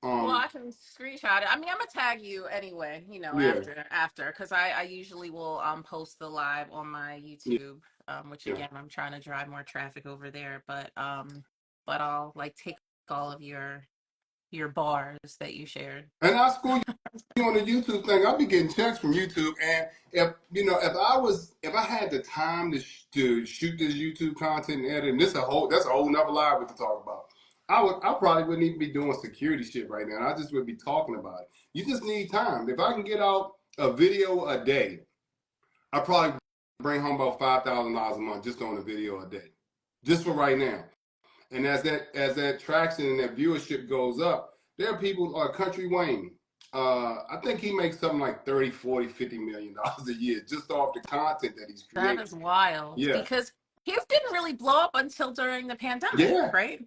Speaker 1: Well,
Speaker 2: um,
Speaker 1: I can screenshot it. I mean, I'm gonna tag you anyway,
Speaker 2: yeah,
Speaker 1: after, because I usually will post the live on my
Speaker 2: yeah,
Speaker 1: YouTube, which
Speaker 2: yeah.
Speaker 1: again, I'm trying to drive more traffic over there, but I'll like take all of your bars that you shared.
Speaker 2: And I'll school you on the YouTube thing. I'll be getting checks from YouTube, and if I had the time to shoot this YouTube content and edit, and that's a whole nother live we to talk about. I probably wouldn't even be doing security shit right now. I just would be talking about it. You just need time. If I can get out a video a day, I probably bring home about $5,000 a month just on a video a day, just for right now. And as that traction and that viewership goes up, there are people like Country Wayne. I think he makes something like 30, 40, $50 million a year just off the content that he's
Speaker 1: That
Speaker 2: creating.
Speaker 1: is wild,
Speaker 2: Yeah.
Speaker 1: because he didn't really blow up until during the pandemic,
Speaker 2: Yeah.
Speaker 1: right?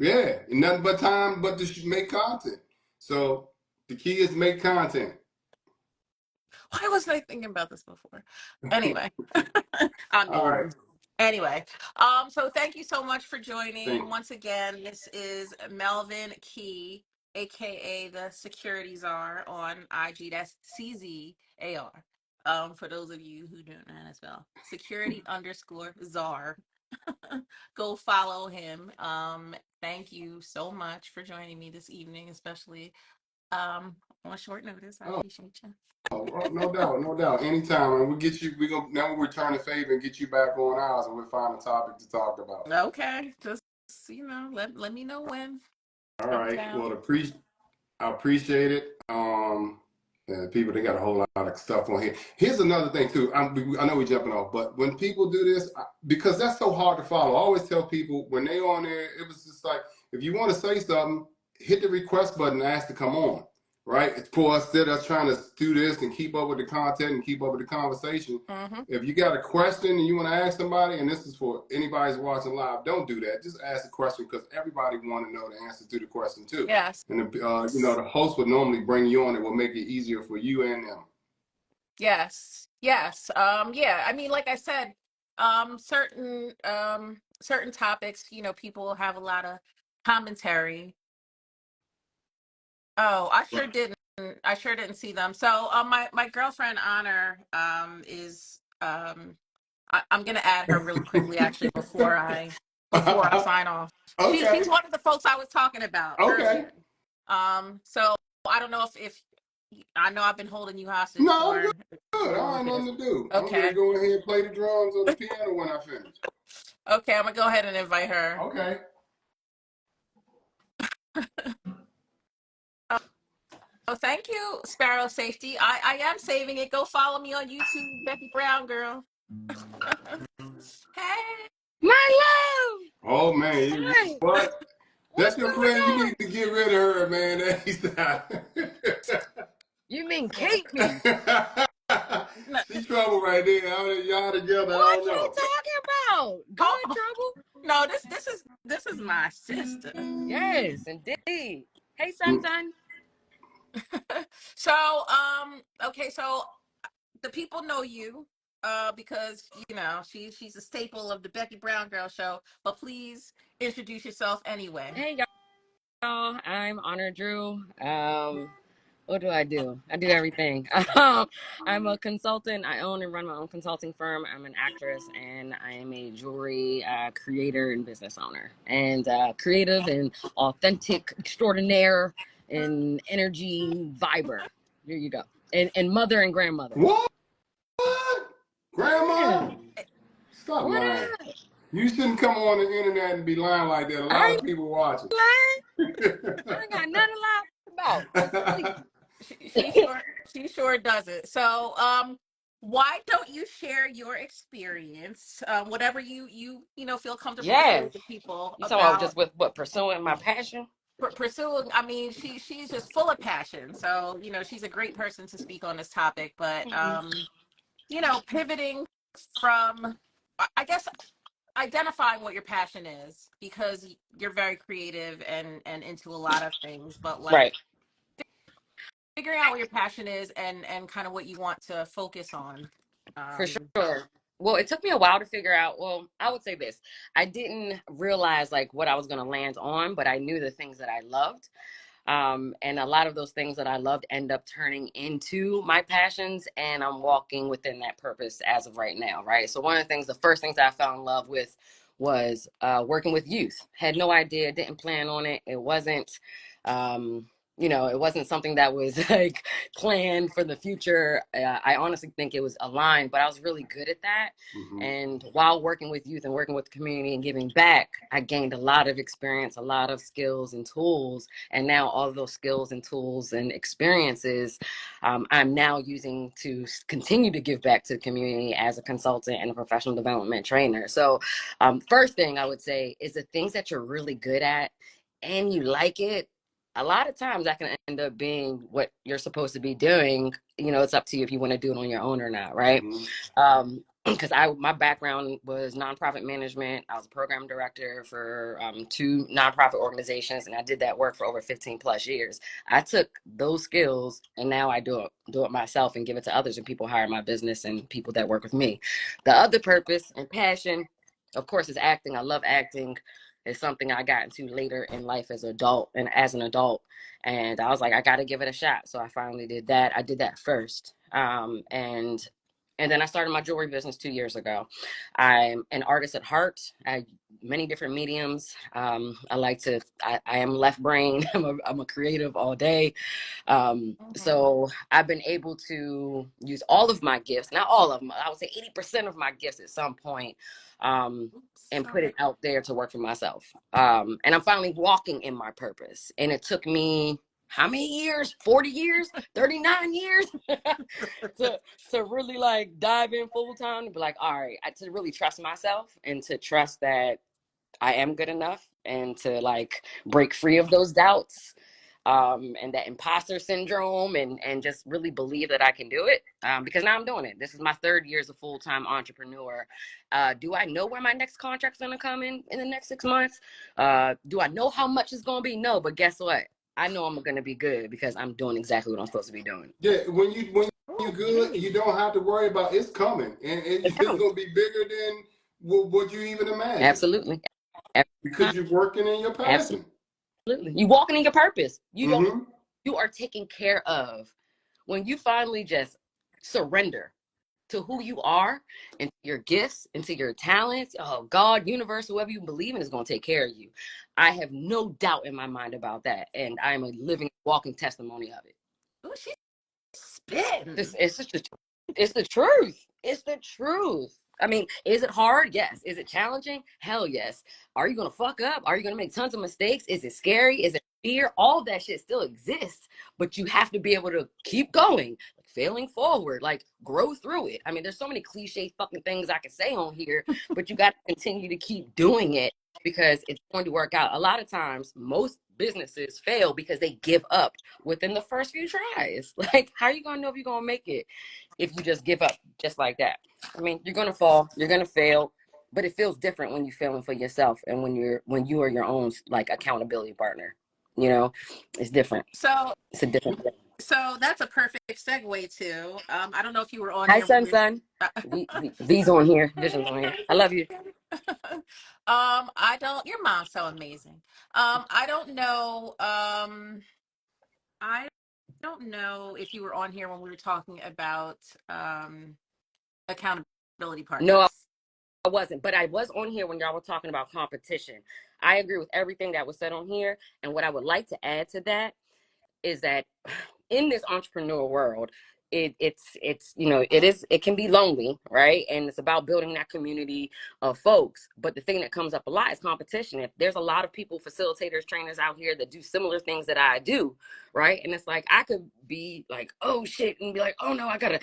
Speaker 2: Yeah. And nothing but time but to make content. So the key is make content.
Speaker 1: Why wasn't I thinking about this before? Anyway, I'm
Speaker 2: All
Speaker 1: old.
Speaker 2: right.
Speaker 1: Anyway, so thank you so much for
Speaker 2: Thank
Speaker 1: joining.
Speaker 2: you.
Speaker 1: Once again, this is Melvin Key, aka the security czar on IG. That's CZAR. For those of you who don't know how to spell, security underscore czar. Go follow him. Thank you so much for joining me this evening, especially on short notice. I
Speaker 2: Oh,
Speaker 1: appreciate you.
Speaker 2: no doubt, no doubt. Anytime, and we'll get you. We gonna now we'll return the favor and get you back on ours, and we'll find a topic to talk about.
Speaker 1: Okay, just let me know when.
Speaker 2: All
Speaker 1: I'm
Speaker 2: right.
Speaker 1: down.
Speaker 2: Well, I appreciate it. And people, they got a whole lot of stuff on here. Here's another thing too. I know we're jumping off, but when people do this, because that's so hard to follow, I always tell people when they on there, it was just like, if you want to say something, hit the request button and ask to come on. Right? It's for us that are trying to do this and keep up with the content and keep up with the conversation.
Speaker 1: Mm-hmm.
Speaker 2: If you got a question and you want to ask somebody, and this is for anybody who's watching live, don't do that. Just ask the question because everybody want to know the answer to the question too.
Speaker 1: Yes.
Speaker 2: And the host would normally bring you on. It will make it easier for you and them.
Speaker 1: Yes. Yes. Yeah. I mean, like I said, certain topics, people have a lot of commentary. Oh, I sure didn't see them. So, my girlfriend Honor is I'm gonna add her really quickly actually before I sign off.
Speaker 2: Okay.
Speaker 1: She's one of the folks I was talking about
Speaker 2: Okay.
Speaker 1: earlier. So I don't know if I know I've been holding you hostage
Speaker 2: No, I'm
Speaker 1: for
Speaker 2: good.
Speaker 1: a
Speaker 2: I
Speaker 1: little
Speaker 2: ain't
Speaker 1: bit.
Speaker 2: nothing to do. I'm gonna
Speaker 1: Okay.
Speaker 2: go ahead and play the drums or the piano when I finish.
Speaker 1: Okay, I'm gonna go ahead and invite her.
Speaker 2: Okay.
Speaker 1: Oh, thank you, Sparrow Safety. I am saving it. Go follow me on YouTube, Becky Brown Girl. Hey.
Speaker 3: My love.
Speaker 2: Oh man,
Speaker 3: Hi.
Speaker 2: what?
Speaker 3: What's
Speaker 2: That's your
Speaker 3: going
Speaker 2: friend. You
Speaker 3: on?
Speaker 2: need to get rid of her, man.
Speaker 3: You mean Kate me?
Speaker 1: No,
Speaker 2: She's trouble right there. Y'all together. I
Speaker 3: What
Speaker 2: don't
Speaker 3: you
Speaker 2: know.
Speaker 3: talking about?
Speaker 1: oh,
Speaker 3: Good trouble?
Speaker 1: no, this is my sister.
Speaker 3: Yes, indeed. Hey, son.
Speaker 1: So, okay, so the people know you, because she's a staple of the Becky Brown Girl show. But please introduce yourself anyway.
Speaker 3: Hey, y'all. I'm Honor Drew. What do? I do everything. I'm a consultant. I own and run my own consulting firm. I'm an actress and I am a jewelry creator and business owner and creative and authentic extraordinaire and energy viber. There you go. And mother and grandmother.
Speaker 2: What? Grandma?
Speaker 3: Yeah.
Speaker 2: Stop
Speaker 3: What
Speaker 2: lying.
Speaker 3: up?
Speaker 2: You shouldn't come on the internet and be lying like that. A lot
Speaker 3: I
Speaker 2: of people watching.
Speaker 3: ain't lying. I ain't got nothing to lie about. I'm free.
Speaker 1: She sure does it. So, why don't you share your experience, whatever you feel comfortable to share
Speaker 3: Yes.
Speaker 1: with the people
Speaker 3: You talking about
Speaker 1: about
Speaker 3: just with what pursuing my passion?
Speaker 1: pursuing. I mean, she's just full of passion. So, she's a great person to speak on this topic. But, pivoting from, I guess, identifying what your passion is, because you're very creative and into a lot of things. But
Speaker 3: Right.
Speaker 1: like figuring out what your passion is and kind of what you want to focus on.
Speaker 3: For
Speaker 1: Um,
Speaker 3: sure. Well, it took me a while to figure out. Well, I would say this. I didn't realize like what I was going to land on, but I knew the things that I loved. And a lot of those things that I loved end up turning into my passions, and I'm walking within that purpose as of right now, right? So one of the first things that I fell in love with was working with youth. Had no idea, didn't plan on it. It wasn't, um, it wasn't something that was like planned for the future. I honestly think it was aligned, but I was really good at that.
Speaker 2: Mhm.
Speaker 3: And while working with youth and working with the community and giving back, I gained a lot of experience, a lot of skills and tools. And now all of those skills and tools and experiences, I'm now using to continue to give back to the community as a consultant and a professional development trainer. So first thing I would say is the things that you're really good at and you like it, a lot of times that can end up being what you're supposed to be doing. It's up to you if you want to do it on your own or not, right?
Speaker 2: Mhm.
Speaker 3: Because my background was nonprofit management. I was a program director for 2 nonprofit organizations, and I did that work for over 15 plus years. I took those skills and now I do it myself and give it to others, and people hire my business and people that work with me. The other purpose and passion, of course, is acting. I love acting. It's something I got into later in life as an adult. And I was like, I got to give it a shot. So I finally did that. I did that first. And then I started my jewelry business 2 years ago. I'm an artist at heart. I many different mediums. I am left brain. I'm a creative all day. So I've been able to use all of my gifts, not all of them. I would say 80% of my gifts at some point, and put it out there to work for myself. And I'm finally walking in my purpose. And it took me how many years? 40 years? 39 years? to really like dive in full time and be like, all right, to really trust myself and to trust that I am good enough and to like break free of those doubts, and that imposter syndrome, and just really believe that I can do it, because now I'm doing it. This is my 3rd year as a full-time entrepreneur. Do I know where my next contract's going to come in the next 6 months? Do I know how much it's going to be? No, but guess what? I know I'm going to be good because I'm doing exactly what I'm supposed to be doing.
Speaker 2: Yeah, when you're good, you don't have to worry about it's coming, and it's going to be bigger than what you even imagine.
Speaker 3: Absolutely.
Speaker 2: Because you're working in your passion.
Speaker 3: Absolutely. You're walking in your purpose. You are taken care of when you finally just surrender to who you are and your gifts and to your talents. Oh, God, universe, whoever you believe in is going to take care of you. I have no doubt in my mind about that. And I'm a living, walking testimony of it.
Speaker 1: Oh, she's spitting.
Speaker 3: It's the truth. It's the truth. I mean, is it hard? Yes. Is it challenging? Hell yes. Are you going to fuck up? Are you going to make tons of mistakes? Is it scary? Is it fear? All that shit still exists, but you have to be able to keep going, failing forward, like grow through it. I mean, there's so many cliche fucking things I can say on here, but you got to continue to keep doing it because it's going to work out. A lot of times, most businesses fail because they give up within the first few tries. Like, how are you going to know if you're going to make it if you just give up just like that? I mean, you're going to fall, you're going to fail, but it feels different when you're failing for yourself and when you are your own like accountability partner. You know, it's different.
Speaker 1: So
Speaker 3: It's a different thing.
Speaker 1: So that's a perfect segue to. I don't know if you were on
Speaker 3: Hi,
Speaker 1: here.
Speaker 3: son. These on here. Vision's on here. I love you.
Speaker 1: I don't. Your mom's so amazing. I don't know. I don't know if you were on here when we were talking about accountability
Speaker 3: No,
Speaker 1: partners.
Speaker 3: I wasn't, but I was on here when y'all were talking about competition. I agree with everything that was said on here, and what I would like to add to that is that in this entrepreneur world, it's it can be lonely, right? And it's about building that community of folks. But the thing that comes up a lot is competition. If there's a lot of people, facilitators, trainers out here that do similar things that I do, right? And it's like I could be like, oh shit, and be like, oh no, I gotta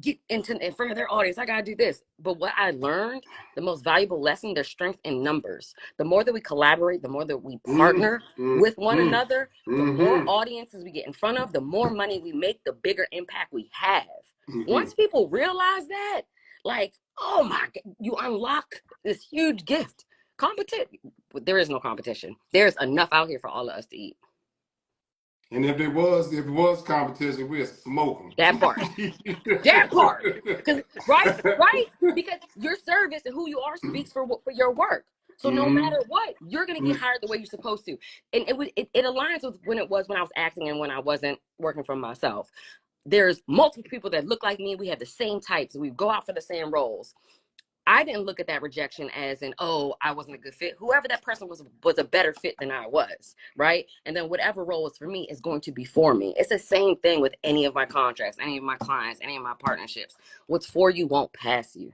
Speaker 3: get in front of their audience. I gotta do this. But what I learned, the most valuable lesson, there's strength in numbers. The more that we collaborate, the more that we partner with one another, the more audiences we get in front of, the more money we make, the bigger impact we have. Once people realize that, like, oh my God, you unlock this huge gift. There is no competition. There's enough out here for all of us to eat.
Speaker 2: And if it was competition, we'd smoke them.
Speaker 3: That part. That part. Right? Because your service and who you are speaks for your work. So no matter what, you're going to get hired the way you're supposed to. And it aligns with when I was acting and when I wasn't working for myself. There's multiple people that look like me. We have the same types. We go out for the same roles. I didn't look at that rejection as in, oh, I wasn't a good fit. Whoever that person was a better fit than I was, right? And then whatever role was for me is going to be for me. It's the same thing with any of my contracts, any of my clients, any of my partnerships. What's for you won't pass you,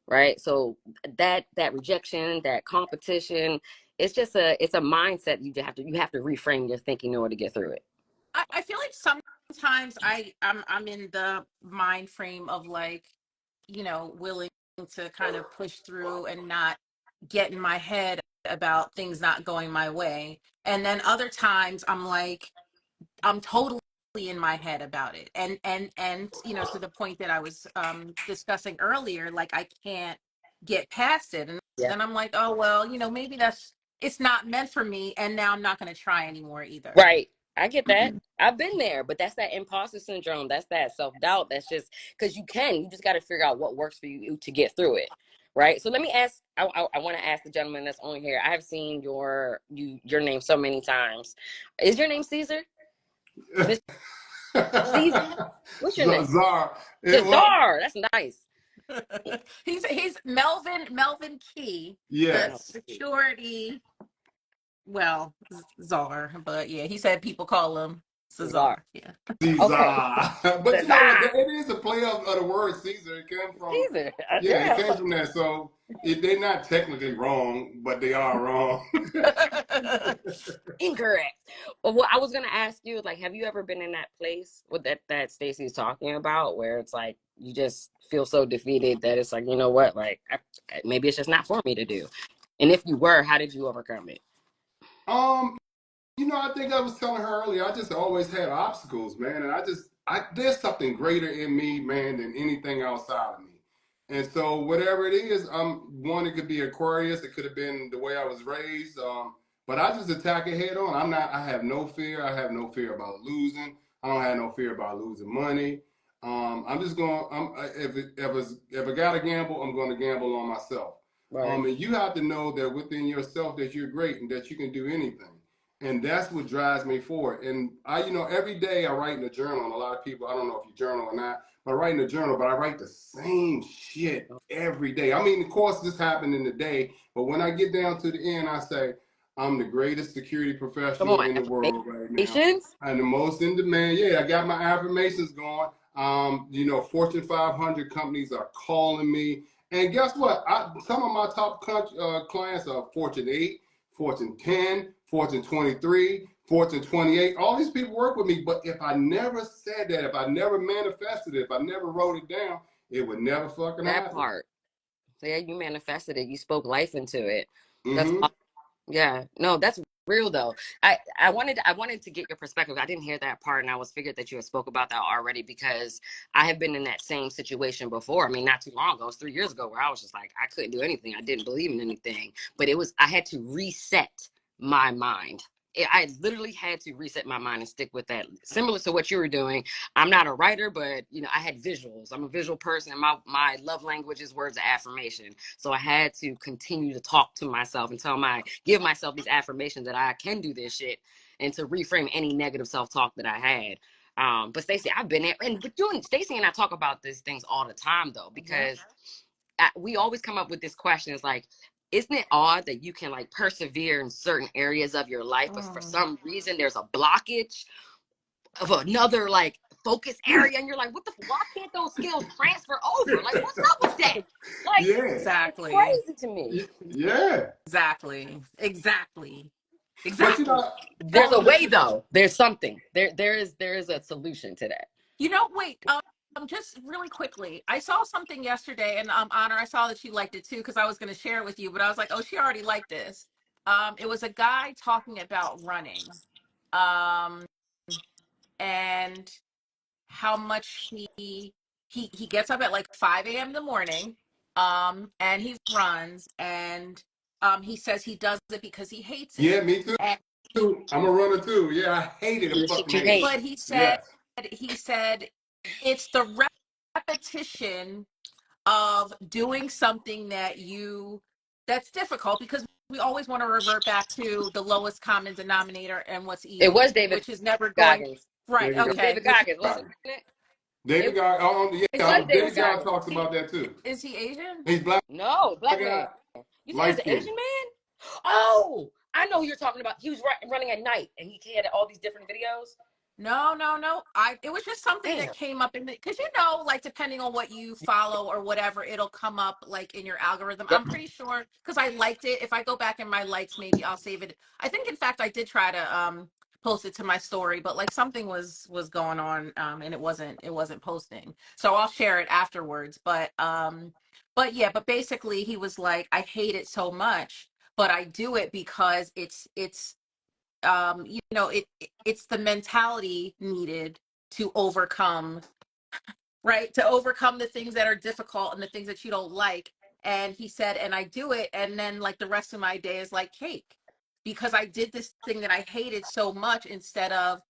Speaker 3: right? So that rejection, that competition, it's a mindset you have to reframe your thinking in order to get through it.
Speaker 1: I feel like sometimes I'm in the mind frame of like, willing to kind of push through and not get in my head about things not going my way. And then other times I'm like, I'm totally in my head about it. And to the point that I was discussing earlier, like I can't get past it. And
Speaker 3: Yeah.
Speaker 1: then I'm like, oh well, maybe it's not meant for me. And now I'm not gonna try anymore either.
Speaker 3: Right. I get that. I've been there, but that's that imposter syndrome. That's that self-doubt. That's just because you just got to figure out what works for you to get through it. right? So let me ask. I want to ask the gentleman that's on here. I have seen your name so many times. Is your name Caesar? Miss Caesar? What's your name?
Speaker 2: Czar. It was,
Speaker 3: Cesar. That's nice.
Speaker 1: He's Melvin Key, the
Speaker 3: Oh,
Speaker 2: yes.
Speaker 1: security, well, czar, but yeah, he said people call him
Speaker 3: Cesar.
Speaker 1: Cesar. Yeah.
Speaker 3: Okay.
Speaker 2: Caesar. But you know,
Speaker 3: Cesar.
Speaker 2: it is a play of the word Caesar. It came from,
Speaker 3: Caesar.
Speaker 2: yeah, it
Speaker 3: Yeah.
Speaker 2: came from that. So they're not technically wrong, but they are wrong.
Speaker 3: Incorrect. But what I was gonna ask you, like, have you ever been in that place with that Stacey's talking about, where it's like you just feel so defeated that it's like, you know what, like maybe it's just not for me to do. And if you were, how did you overcome it?
Speaker 2: um, I think I was telling her earlier, I just always had obstacles, man. And there's something greater in me, man, than anything outside of me. And so whatever it is, it could be Aquarius, it could have been the way I was raised. But I just attack it head on. I have no fear. I have no fear about losing. I don't have no fear about losing money. I'm just going, if I got to gamble, I'm going to gamble on myself.
Speaker 3: Right.
Speaker 2: And you have to know that within yourself that you're great and that you can do anything. And that's what drives me forward. And every day I write in a journal, and a lot of people, I don't know if you journal or not, but I write in a journal, but I write the same shit every day. I mean, of course, this happened in the day, but when I get down to the end, I say, I'm the greatest security
Speaker 3: Come
Speaker 2: professional
Speaker 3: on,
Speaker 2: in the world right now.
Speaker 3: affirmations.
Speaker 2: I'm the most in demand. Yeah, I got my affirmations going. Fortune 500 companies are calling me. And guess what? Some of my top clients are Fortune 8, Fortune 10, Fortune 23, Fortune 28. All these people work with me. But if I never said that, if I never manifested it, if I never wrote it down, it would never fucking
Speaker 3: That
Speaker 2: happen.
Speaker 3: part. So yeah, you manifested it. You spoke life into it. That's
Speaker 2: Mm-hmm.
Speaker 3: Yeah, no, that's real though. I wanted to get your perspective. I didn't hear that part, and I was figured that you had spoke about that already because I have been in that same situation before. I mean, not too long ago, it was 3 years ago, where I was just like, I couldn't do anything. I didn't believe in anything, but I had to reset my mind. I literally had to reset my mind and stick with that. Similar to what you were doing. I'm not a writer, but I had visuals. I'm a visual person. My love language is words of affirmation. So I had to continue to talk to myself and give myself these affirmations that I can do this shit, and to reframe any negative self-talk that I had. But Stacey, I've been there, and Stacey and I talk about these things all the time though,
Speaker 1: Yeah.
Speaker 3: because we always come up with this question. It's like, isn't it odd that you can like persevere in certain areas of your life, but for some reason there's a blockage of another like focus area, and you're like, why can't those skills transfer over? Like, what's up with that? Like,
Speaker 2: Yeah.
Speaker 3: it's
Speaker 1: Exactly.
Speaker 3: crazy to me.
Speaker 2: Yeah.
Speaker 1: Exactly.
Speaker 2: But
Speaker 1: Exactly.
Speaker 3: There's a
Speaker 2: talking
Speaker 3: way
Speaker 2: to,
Speaker 3: though. There's something. There is a solution to that.
Speaker 1: Wait, just really quickly, I saw something yesterday, and Honor, I saw that you liked it too, because I was going to share it with you, but I was like, oh, she already liked this. It was a guy talking about running, um, and how much he gets up at like 5 a.m. in the morning, and he runs, and he says he does it because he hates
Speaker 2: yeah,
Speaker 1: it,
Speaker 2: me too.
Speaker 1: and he,
Speaker 2: I'm a runner too. Yeah, I hated
Speaker 3: Do
Speaker 2: a
Speaker 3: the shit
Speaker 2: fucking
Speaker 3: you
Speaker 2: hate it.
Speaker 3: hate.
Speaker 1: but
Speaker 2: Yes.
Speaker 1: he said it's the repetition of doing something that's difficult, because we always want to revert back to the lowest common denominator and what's
Speaker 3: It was
Speaker 1: easy,
Speaker 3: David
Speaker 1: which is never going
Speaker 3: Goggins.
Speaker 1: right.
Speaker 2: David
Speaker 3: It was
Speaker 1: Okay,
Speaker 3: David
Speaker 1: which
Speaker 3: Goggins, wasn't
Speaker 2: God.
Speaker 3: it?
Speaker 2: David
Speaker 3: It
Speaker 2: God.
Speaker 1: is
Speaker 3: was
Speaker 1: he
Speaker 3: David
Speaker 2: David God
Speaker 3: Goggins.
Speaker 2: talks about that too.
Speaker 1: is he Asian?
Speaker 2: He's black
Speaker 3: No, black
Speaker 2: guy,
Speaker 3: man. You think
Speaker 2: light
Speaker 3: that's an
Speaker 2: skin.
Speaker 3: Asian man? Oh, I know who you're talking about. He was running at night, and he had all these different videos.
Speaker 1: No. It was just something that
Speaker 3: Damn.
Speaker 1: came up in the, because like depending on what you follow or whatever, it'll come up like in your algorithm.
Speaker 3: Yep.
Speaker 1: I'm pretty sure because I liked it. If I go back in my likes, maybe I'll save it. I think in fact I did try to post it to my story, but like something was going on, and it wasn't posting. So I'll share it afterwards. But yeah, but basically he was like, I hate it so much, but I do it because it's it's the mentality needed to overcome, right, to overcome the things that are difficult and the things that you don't like. And he said, and I do it, and then like the rest of my day is like cake, because I did this thing that I hated so much. Instead of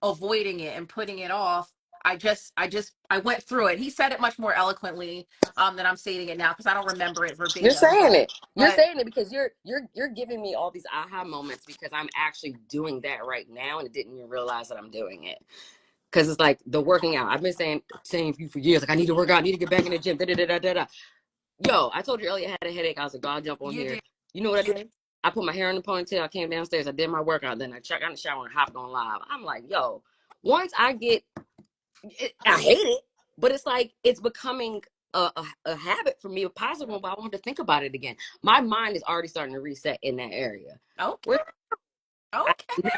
Speaker 1: avoiding it and putting it off, I went through it. He said it much more eloquently than I'm stating it now because I don't remember it verbatim.
Speaker 3: You're saying it. You're
Speaker 1: But
Speaker 3: saying it because you're giving me all these aha moments because I'm actually doing that right now and didn't even realize that I'm doing it. Because it's like the working out. I've been saying to you for years, like I need to work out, I need to get back in the gym. Da, da, da, da, da, da. Yo, I told you earlier I had a headache. I was like, I'll jump on here. You know what I did? I put my hair in the ponytail. I came downstairs. I did my workout. Then I got in the shower and hopped on live. I'm like, yo, once I get it, I hate it, but it's like it's becoming a habit for me, a positive one, but I want to think about it again. My mind is already starting to reset in that area.
Speaker 1: okay.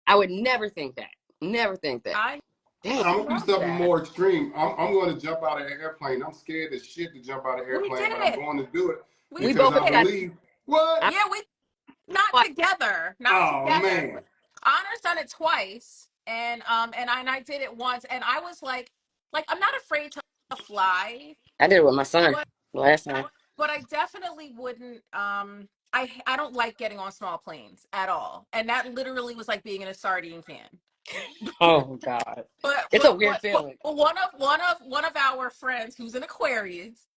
Speaker 3: I would never think that. Never think that.
Speaker 2: I'm gonna do something more extreme. I'm going to jump out of an airplane. I'm scared as shit to jump out of an airplane, but I'm going to do it because I believe. What?
Speaker 1: Yeah, we not together. Not together.
Speaker 2: Man.
Speaker 1: Honor's done it twice, and I did it once, and I was like I'm not afraid to fly.
Speaker 3: I did it with my son last time.
Speaker 1: But I definitely wouldn't. I don't like getting on small planes at all, and that literally was like being in a sardine can.
Speaker 3: Oh God!
Speaker 1: But
Speaker 3: it's a weird feeling.
Speaker 1: One of our friends who's an Aquarius,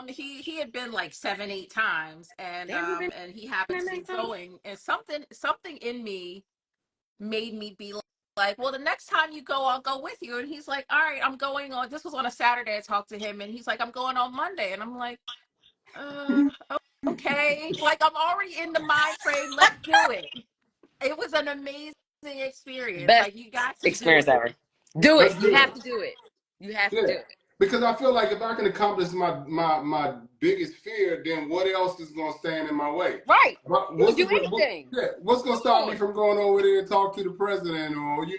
Speaker 1: he had been like 7-8 times, and he happens to be going, and something in me made me be like, well, the next time you go, I'll go with you. And he's like, all right, I'm going on. This was on a Saturday. I talked to him, and he's like, I'm going on Monday, and I'm like, okay, like I'm already in the mind frame. Let's do it. It was an amazing experience.
Speaker 3: Best
Speaker 1: like you got to
Speaker 3: experience
Speaker 1: do it.
Speaker 3: ever. Do it. You have to do it. You have to do it.
Speaker 2: Because I feel like if I can accomplish my biggest fear, then what else is going to stand in my way?
Speaker 3: Right.
Speaker 2: What's
Speaker 3: do anything.
Speaker 2: What's going to stop me from going over there and talk to the president or, the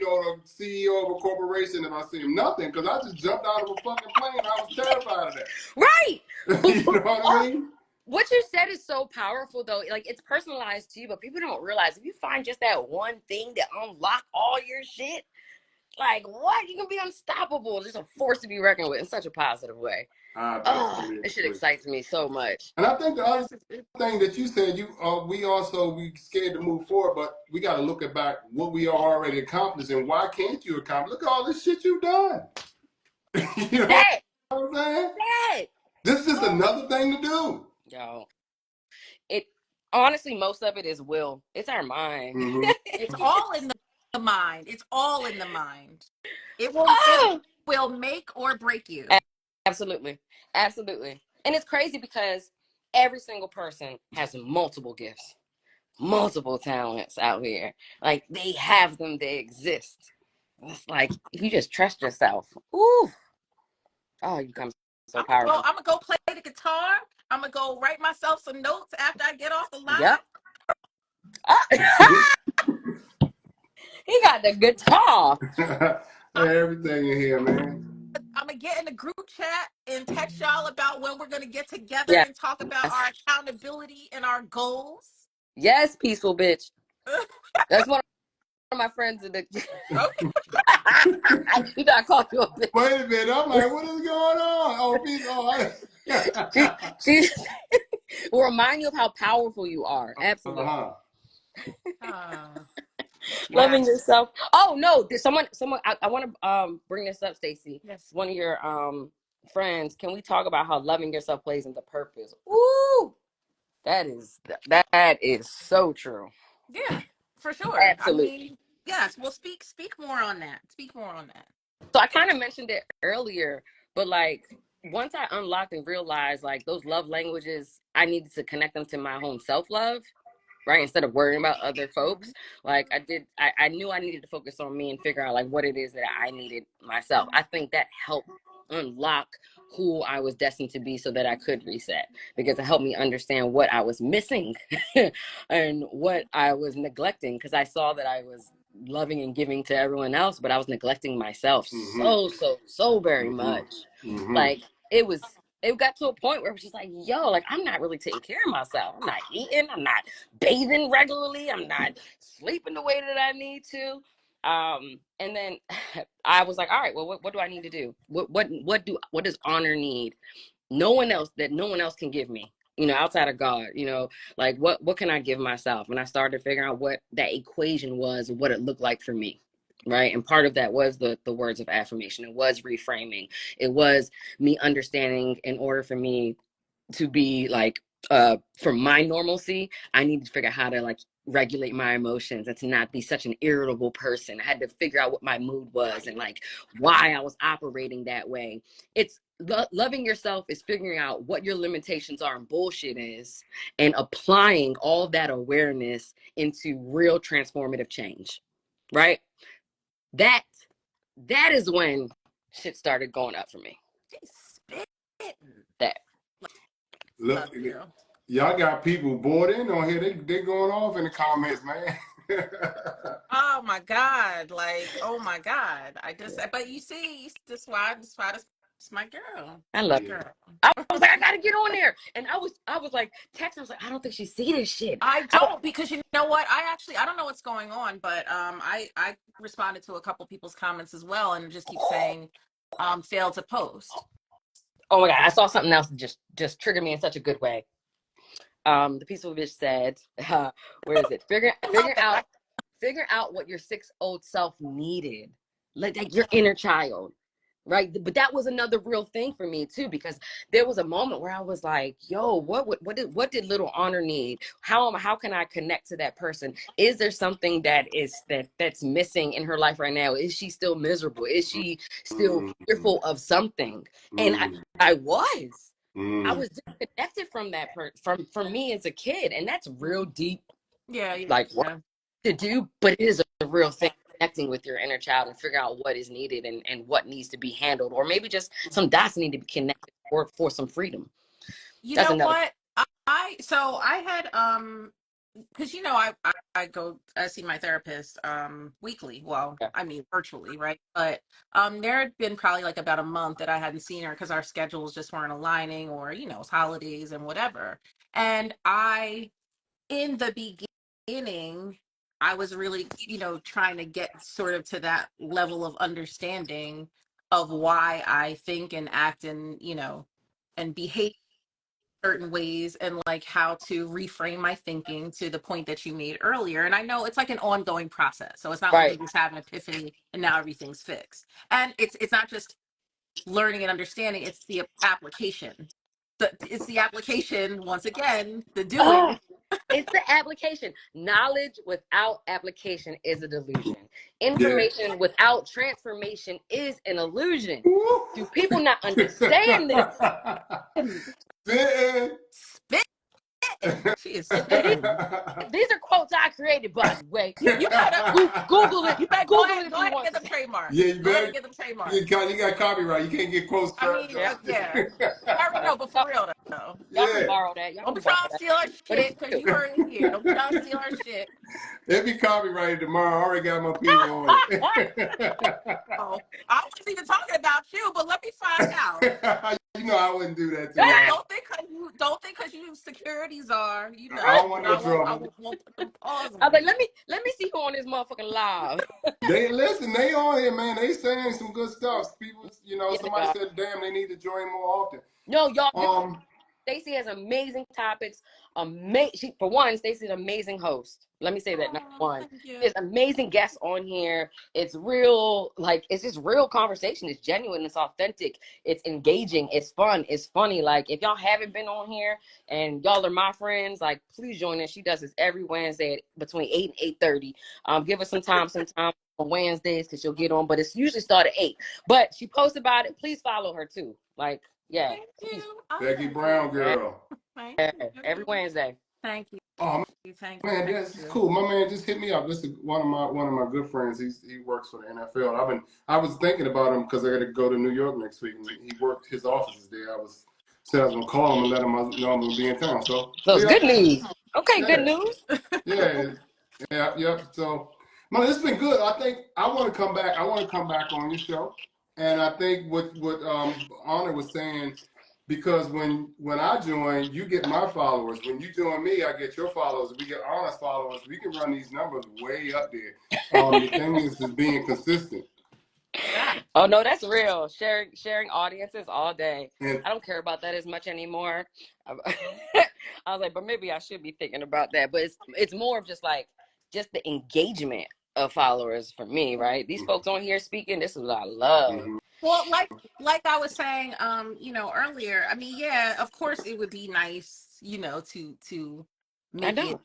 Speaker 2: CEO of a corporation if I see him? Nothing, because I just jumped out of a fucking plane. I was terrified of that.
Speaker 3: Right.
Speaker 2: You know what I mean?
Speaker 3: What you said is so powerful, though. Like, it's personalized to you, but people don't realize if you find just that one thing to unlock all your shit, like, what? You can be unstoppable. Just a force to be reckoned with in such a positive way. This shit excites me so much.
Speaker 2: And I think the other thing that you said, we scared to move forward, but we got to look at back what we are already accomplished and why can't you accomplish? Look at all this shit you've done. You know what I'm saying? This is just another thing to do.
Speaker 3: Yo, honestly, most of it is will. It's our mind.
Speaker 2: Mm-hmm.
Speaker 1: It's all in the mind. It's all in the mind. It will make or break you.
Speaker 3: Absolutely. Absolutely. And it's crazy because every single person has multiple gifts, multiple talents out here. Like, they have them, they exist. It's like, you just trust yourself. Ooh. Oh, you become so powerful.
Speaker 1: I'm going to go play the guitar. I'm going to go write myself some notes after I get off the line.
Speaker 3: Yep. He got the guitar.
Speaker 2: Everything in here, man.
Speaker 1: I'm going to get in the group chat and text y'all about when we're going to get together and talk about our accountability and our goals.
Speaker 3: Yes, peaceful bitch. That's one of my friends in the... You gotta call you a bitch.
Speaker 2: Wait a minute. I'm like, what is going on? Oh, peaceful.
Speaker 3: She will remind you of how powerful you are. Absolutely. Loving yourself. Oh no, there's someone. I want to bring this up, Stacey.
Speaker 1: Yes.
Speaker 3: One of your friends. Can we talk about how loving yourself plays into purpose? Ooh, that is so true.
Speaker 1: Yeah, for sure.
Speaker 3: Absolutely.
Speaker 1: I mean, yes. Well, speak more on that.
Speaker 3: So I kind of mentioned it earlier, but like once I unlocked and realized like those love languages, I needed to connect them to my own self-love. Right, instead of worrying about other folks, like I knew I needed to focus on me and figure out like what it is that I needed myself. I think that helped unlock who I was destined to be so that I could reset, because it helped me understand what I was missing and what I was neglecting, because I saw that I was loving and giving to everyone else, but I was neglecting myself so very much. Like it got to a point where it was just like, yo, like I'm not really taking care of myself. I'm not eating. I'm not bathing regularly. I'm not sleeping the way that I need to. And then I was like, all right, well, what do I need to do? What does honor need? No one else can give me, outside of God, like what can I give myself? And I started figuring out what that equation was, what it looked like for me. right? And part of that was the words of affirmation. It was reframing. It was me understanding, in order for me to be like for my normalcy, I need to figure out how to like regulate my emotions and to not be such an irritable person. I had to figure out what my mood was and like why I was operating that way. It's loving yourself is figuring out what your limitations are and bullshit is, and applying all that awareness into real transformative change, right? that that is when shit started going up for me.
Speaker 1: She's spitting.
Speaker 3: That
Speaker 2: Look,
Speaker 1: Love you, girl.
Speaker 2: y'all got people bored in on here. They going off in the comments, man.
Speaker 1: Oh my God. Like, oh my God. But you see, this my girl.
Speaker 3: I
Speaker 1: My
Speaker 3: love
Speaker 2: Yeah.
Speaker 1: girl.
Speaker 3: I was like, I gotta get on there. And I was like texting, I was like, I don't think she see this shit.
Speaker 1: I don't, because you know what? I don't know what's going on, but I responded to a couple people's comments as well, and it just keep saying failed to post.
Speaker 3: Oh my God, I saw something else that just triggered me in such a good way. The peaceful bitch said, where is it? Figure out what your 6-year-old self needed. Like your inner child. Right. But that was another real thing for me too, because there was a moment where I was like, yo, what did little Honor need? How can I connect to that person? Is there something that's missing in her life right now? Is she still miserable? Is she still
Speaker 2: Mm,
Speaker 3: fearful of something? And
Speaker 2: mm,
Speaker 3: I was
Speaker 2: mm.
Speaker 3: disconnected from that from me as a kid. And that's real deep,
Speaker 1: Yeah,
Speaker 3: like what
Speaker 1: yeah.
Speaker 3: to do, but it is a real thing, connecting with your inner child and figure out what is needed and what needs to be handled, or maybe just some dots need to be connected for some freedom.
Speaker 1: You
Speaker 3: That's
Speaker 1: know
Speaker 3: another.
Speaker 1: what? I had because I see my therapist weekly. Well,
Speaker 3: Yeah.
Speaker 1: I mean virtually, right? But there had been probably like about a month that I hadn't seen her because our schedules just weren't aligning, or it's holidays and whatever. And I, in the beginning, I was really, trying to get sort of to that level of understanding of why I think and act and behave certain ways, and like how to reframe my thinking to the point that you made earlier. And I know it's like an ongoing process. So it's not like you
Speaker 3: Right.
Speaker 1: just have an epiphany and now everything's fixed. And it's not just learning and understanding, it's the application. It's the application, once again, the
Speaker 3: Oh,
Speaker 1: doing.
Speaker 3: it's the application. Knowledge without application is a delusion.
Speaker 2: Yeah.
Speaker 3: Information without transformation is an illusion.
Speaker 2: Woo.
Speaker 3: Do people not understand this?
Speaker 2: Spitting.
Speaker 1: Spit. She is
Speaker 3: And
Speaker 1: spitting.
Speaker 3: these are quotes I created, by the way.
Speaker 1: You better
Speaker 3: Google it.
Speaker 1: you better
Speaker 3: Google it if
Speaker 1: go
Speaker 3: you
Speaker 1: ahead and
Speaker 3: want
Speaker 1: get
Speaker 3: to
Speaker 1: them
Speaker 3: say.
Speaker 1: trademarked.
Speaker 2: Yeah, you
Speaker 1: Go ahead
Speaker 2: better.
Speaker 1: and get them trademarked.
Speaker 2: You got copyright. You can't get quotes
Speaker 1: I mean,
Speaker 3: Yeah.
Speaker 1: yeah. I already know, but for real though.
Speaker 3: Y'all can
Speaker 2: Yeah.
Speaker 3: borrow that. Y'all
Speaker 1: Don't
Speaker 3: can
Speaker 1: be
Speaker 3: borrow
Speaker 1: trying to
Speaker 3: that.
Speaker 1: steal our
Speaker 3: But it's
Speaker 1: shit because
Speaker 3: true.
Speaker 1: you heard it here. Don't be trying to steal our shit.
Speaker 2: It'll be copyrighted tomorrow. I already got my people on it.
Speaker 1: Oh, I wasn't even talking about you, but let me find out.
Speaker 2: You know I wouldn't do that to
Speaker 1: Don't
Speaker 2: y'all.
Speaker 1: don't think because you securities are,
Speaker 2: I don't want no
Speaker 1: I
Speaker 2: trouble.
Speaker 1: won't put them paws
Speaker 3: I was
Speaker 1: on
Speaker 3: like,
Speaker 1: you.
Speaker 3: let me see who on this motherfucking live.
Speaker 2: They listen. They on here, man. They saying some good stuff. People,
Speaker 3: Yeah, they
Speaker 2: somebody
Speaker 3: are.
Speaker 2: said, "Damn, they need to join more often."
Speaker 3: No, y'all.
Speaker 2: Um,
Speaker 3: Stacey has amazing topics. For one, Stacey's an amazing host. Let me say that. Number
Speaker 1: Oh,
Speaker 3: one,
Speaker 1: thank you.
Speaker 3: there's amazing guests on here. It's real, like it's just real conversation. It's genuine. It's authentic. It's engaging. It's fun. It's funny. Like if y'all haven't been on here and y'all are my friends, like please join us. She does this every Wednesday between 8 and 8:30. Give us some time on Wednesdays because she'll get on, but it's usually start at 8. But she posts about it. Please follow her too. Like yeah,
Speaker 1: Thank
Speaker 3: please.
Speaker 1: you. I
Speaker 2: Becky
Speaker 1: will.
Speaker 2: Brown girl.
Speaker 1: Thank
Speaker 3: Every
Speaker 1: you.
Speaker 3: Wednesday.
Speaker 1: Thank you.
Speaker 2: Oh
Speaker 1: Thank you.
Speaker 2: man,
Speaker 1: Thank
Speaker 2: this is
Speaker 1: you.
Speaker 2: cool. My man just hit me up. This is one of my good friends. He works for the NFL. I was thinking about him because I got to go to New York next week, and he worked his offices there. Said I was gonna call him and let him know I'm gonna be in town. So
Speaker 3: So it's
Speaker 2: we
Speaker 3: good
Speaker 2: up.
Speaker 3: news. Okay, good
Speaker 2: Yeah,
Speaker 3: news.
Speaker 2: yeah, yeah, yep. So, man, it's been good. I think I want to come back. I want to come back on your show, and I think what Honor was saying, because when I join, you get my followers. When you join me, I get your followers. We get Honor's followers. We can run these numbers way up there. The thing is being consistent.
Speaker 3: Oh no, that's real. Sharing audiences all day.
Speaker 2: And
Speaker 3: I don't care about that as much anymore. I was like, but maybe I should be thinking about that. But it's more of just like just the engagement. of followers for me, right? These folks on here speaking, this is what I love.
Speaker 2: Mm-hmm.
Speaker 1: Well, like I was saying, earlier. I mean, yeah, of course, it would be nice, to
Speaker 3: I
Speaker 1: make it
Speaker 3: know.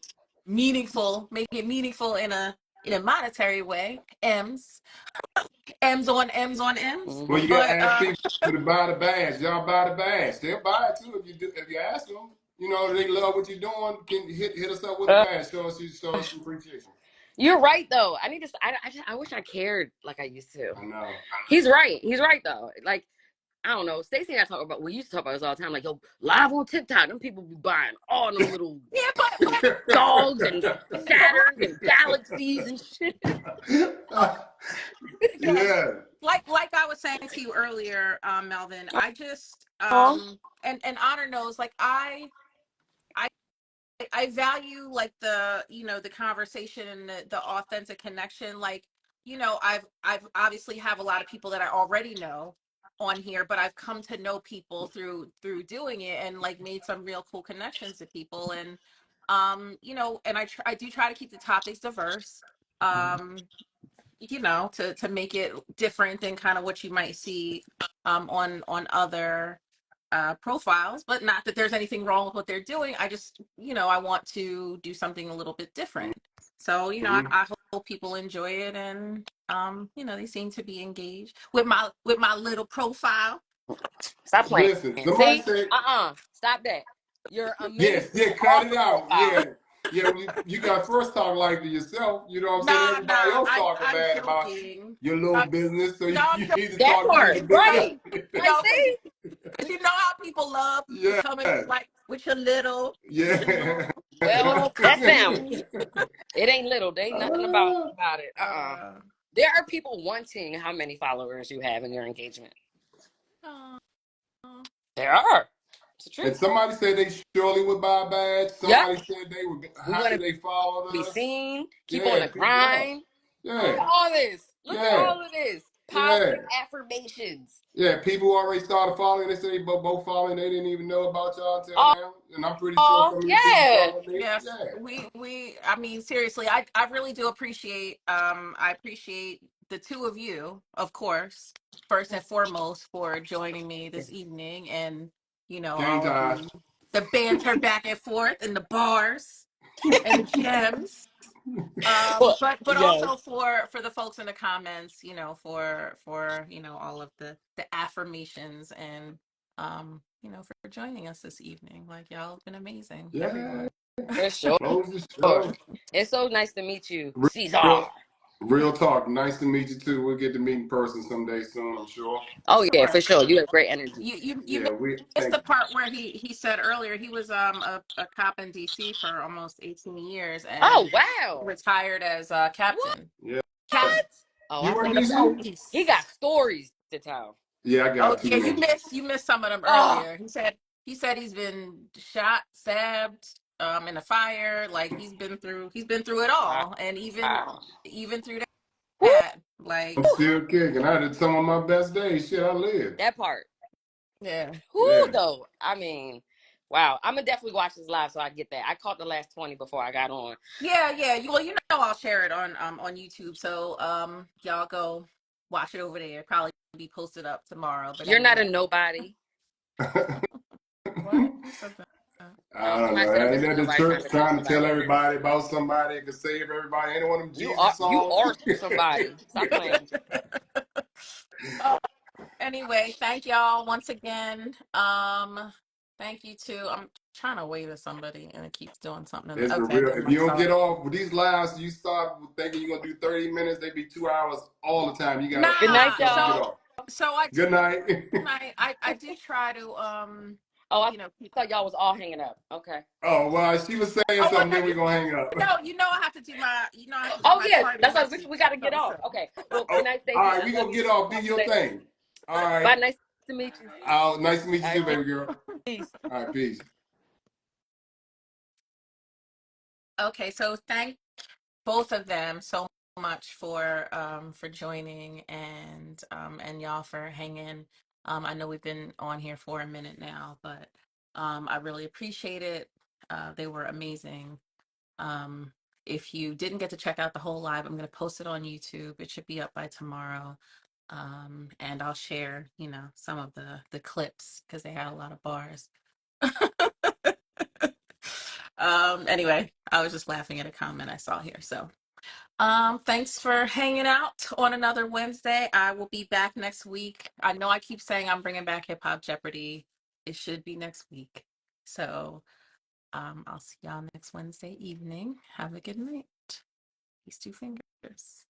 Speaker 1: meaningful in a monetary way. M's on M's.
Speaker 2: Well, you
Speaker 3: Hmm.
Speaker 2: gotta
Speaker 1: But
Speaker 2: ask people to buy the badge. Y'all buy the badge. They'll buy it too if you ask them. You know they love what you're doing. Can you hit us up with a badge? Show us some appreciation.
Speaker 3: You're right though. I need to. I wish I cared like I used to.
Speaker 2: I know.
Speaker 3: He's right. He's right though. Like I don't know. Stacey and I talk about. We used to talk about this all the time. Like yo, live on TikTok, them people be buying all them little
Speaker 1: yeah, but
Speaker 3: dogs and Saturns and galaxies and shit.
Speaker 1: yeah,
Speaker 2: Yeah.
Speaker 1: like I was saying to you earlier, Melvin. I just
Speaker 3: Oh,
Speaker 1: and Honor knows, like I value like the conversation and the authentic connection. Like, I've obviously have a lot of people that I already know on here, but I've come to know people through doing it and like made some real cool connections to people. And and I do try to keep the topics diverse. Um, to make it different than kind of what you might see on other profiles. But not that there's anything wrong with what they're doing. I just, I want to do something a little bit different. So,
Speaker 2: Mhm.
Speaker 1: I hope people enjoy it, and they seem to be engaged with my little profile.
Speaker 3: stop playing.
Speaker 2: Listen, somebody
Speaker 3: See,
Speaker 2: said
Speaker 3: stop that. You're
Speaker 2: yes.
Speaker 3: amazing
Speaker 2: Yeah, cut
Speaker 3: off
Speaker 2: it
Speaker 3: the
Speaker 2: out.
Speaker 3: profile.
Speaker 2: Yeah. Yeah, you got first talk like to yourself. You know what I'm saying?
Speaker 1: Nah,
Speaker 2: Everybody else talking
Speaker 1: I'm
Speaker 2: bad about
Speaker 1: joking.
Speaker 2: your little business, so
Speaker 1: No, I'm
Speaker 2: you
Speaker 1: joking.
Speaker 2: need to
Speaker 3: That
Speaker 2: talk to
Speaker 3: part,
Speaker 2: the bigger.
Speaker 3: right? Like,
Speaker 1: No,
Speaker 3: see,
Speaker 1: because you know how people love to
Speaker 2: Yeah.
Speaker 1: come in like
Speaker 2: Yeah.
Speaker 1: with your little
Speaker 3: well, that's them.
Speaker 1: comedy.
Speaker 3: It ain't little. They ain't nothing about it.
Speaker 1: Uh,
Speaker 3: There are people wanting how many followers you have in your engagement.
Speaker 1: uh,
Speaker 3: There are. It's the
Speaker 2: And
Speaker 3: truth.
Speaker 2: somebody said they surely would buy a badge.
Speaker 3: Yep.
Speaker 2: Somebody said they were
Speaker 3: We want
Speaker 2: happy
Speaker 3: to
Speaker 2: they followed
Speaker 3: be
Speaker 2: us.
Speaker 3: seen. Keep on
Speaker 2: Yeah,
Speaker 3: the
Speaker 2: yeah,
Speaker 3: grind. Look
Speaker 2: yeah,
Speaker 3: at all this. Look at
Speaker 2: yeah,
Speaker 3: all of this.
Speaker 2: yeah.
Speaker 3: Positive affirmations.
Speaker 2: Yeah, people who already started following. They said they both following. They didn't even know about y'all until
Speaker 3: Oh,
Speaker 2: now. And I'm pretty sure some of you people
Speaker 3: yeah.
Speaker 2: following me.
Speaker 1: yes,
Speaker 2: Yeah.
Speaker 1: I mean, seriously, I really do appreciate, I appreciate the two of you, of course, first and foremost, for joining me this evening, and,
Speaker 2: Gang
Speaker 1: all of
Speaker 2: ties.
Speaker 1: the banter back and forth and the bars and the gems.
Speaker 3: Well,
Speaker 1: But
Speaker 3: yes.
Speaker 1: also for the folks in the comments, for all of the affirmations, and for joining us this evening. Like, y'all have been amazing,
Speaker 2: Yeah.
Speaker 1: everyone.
Speaker 3: For sure.
Speaker 2: Close the show.
Speaker 3: It's so nice to meet you,
Speaker 2: Real,
Speaker 3: Caesar.
Speaker 2: real talk. Nice to meet you too. We'll get to meet in person someday soon, I'm sure.
Speaker 3: Oh yeah,
Speaker 1: Sure.
Speaker 3: for sure. You have great energy.
Speaker 1: You
Speaker 2: Yeah, we
Speaker 1: missed
Speaker 2: thank
Speaker 1: the part where he said earlier he was a cop in DC for almost 18 years
Speaker 3: Oh
Speaker 1: and
Speaker 3: wow.
Speaker 1: retired as a
Speaker 3: What?
Speaker 1: captain.
Speaker 2: you. Yeah.
Speaker 1: Captain
Speaker 3: Oh,
Speaker 2: You
Speaker 3: I
Speaker 2: were
Speaker 1: in
Speaker 2: in
Speaker 3: thought
Speaker 1: the
Speaker 2: DC?
Speaker 3: he
Speaker 1: police.
Speaker 3: got stories to tell.
Speaker 2: Yeah, I
Speaker 1: Oh
Speaker 2: got too
Speaker 1: yeah,
Speaker 2: many.
Speaker 1: you missed some of them
Speaker 3: Oh,
Speaker 1: earlier. He said he's been shot, stabbed, in a fire. Like, he's been through it
Speaker 3: wow.
Speaker 1: all, and even through
Speaker 3: Woo,
Speaker 1: that, like,
Speaker 2: I'm still kicking. I did some of my best days. Shit, I lived.
Speaker 3: that part.
Speaker 1: yeah,
Speaker 3: Who
Speaker 2: Yeah.
Speaker 3: though? I mean, wow. I'm gonna definitely watch this live so I get that. I caught the last 20 before I got on.
Speaker 1: yeah. Well, I'll share it on YouTube, so y'all go watch it over there. Probably be posted up tomorrow. But
Speaker 3: You're not a
Speaker 1: anyway,
Speaker 3: nobody.
Speaker 1: what? Who said that?
Speaker 2: I
Speaker 3: No,
Speaker 2: don't
Speaker 3: somebody
Speaker 2: know.
Speaker 3: said I'm
Speaker 2: Ain't
Speaker 3: just a
Speaker 2: that the
Speaker 3: nobody trying
Speaker 2: church
Speaker 3: to be
Speaker 2: trying to tell
Speaker 3: somebody.
Speaker 2: everybody about somebody that can save everybody? Any one of them Jesus
Speaker 3: You
Speaker 2: songs?
Speaker 3: are somebody. Stop playing.
Speaker 1: Oh, anyway, thank y'all once again. Thank you too. I'm trying to wave at somebody and it keeps doing something.
Speaker 2: It's for
Speaker 1: Okay,
Speaker 2: real.
Speaker 1: never
Speaker 2: If you
Speaker 1: mind.
Speaker 2: don't
Speaker 1: Sorry.
Speaker 2: get off with these lives, you start thinking you're gonna do 30 minutes, they be 2 hours all the time. You gotta
Speaker 3: Good night,
Speaker 1: Nah.
Speaker 2: start to get
Speaker 3: y'all.
Speaker 2: off.
Speaker 1: So I
Speaker 2: Good night.
Speaker 1: I do try to
Speaker 3: Oh, I
Speaker 1: keep.
Speaker 3: thought y'all was all hanging up. Okay.
Speaker 2: Oh well, she was saying
Speaker 1: Oh well,
Speaker 2: something,
Speaker 1: no,
Speaker 2: then we're gonna hang up.
Speaker 1: I have to do my
Speaker 3: Oh yeah,
Speaker 1: parting
Speaker 3: that's like
Speaker 1: message.
Speaker 3: we gotta get
Speaker 1: So,
Speaker 3: off. Okay. Well,
Speaker 2: Oh,
Speaker 3: good night,
Speaker 2: all
Speaker 3: Stacey.
Speaker 2: right,
Speaker 3: I
Speaker 2: we
Speaker 3: love
Speaker 2: gonna
Speaker 3: you.
Speaker 2: get off. Do
Speaker 3: Talk to
Speaker 2: your
Speaker 3: you later.
Speaker 2: thing. All
Speaker 3: Bye.
Speaker 2: right.
Speaker 3: Nice to meet you.
Speaker 2: Nice to meet you
Speaker 3: All
Speaker 2: too,
Speaker 3: right.
Speaker 2: baby girl.
Speaker 3: Peace.
Speaker 2: All right, peace.
Speaker 1: okay, so thank both of them so much for joining, and y'all for hanging. I know we've been on here for a minute now, but I really appreciate it. They were amazing. Um if you didn't get to check out the whole live, I'm going to post it on YouTube. It should be up by tomorrow. And I'll share, you know, some of the clips because they had a lot of bars. Anyway, I was just laughing at a comment I saw here. So, thanks for hanging out on another Wednesday. I will be back next week. I know I keep saying I'm bringing back Hip Hop Jeopardy. It should be next week. So, I'll see y'all next Wednesday evening. Have a good night. Peace, two fingers.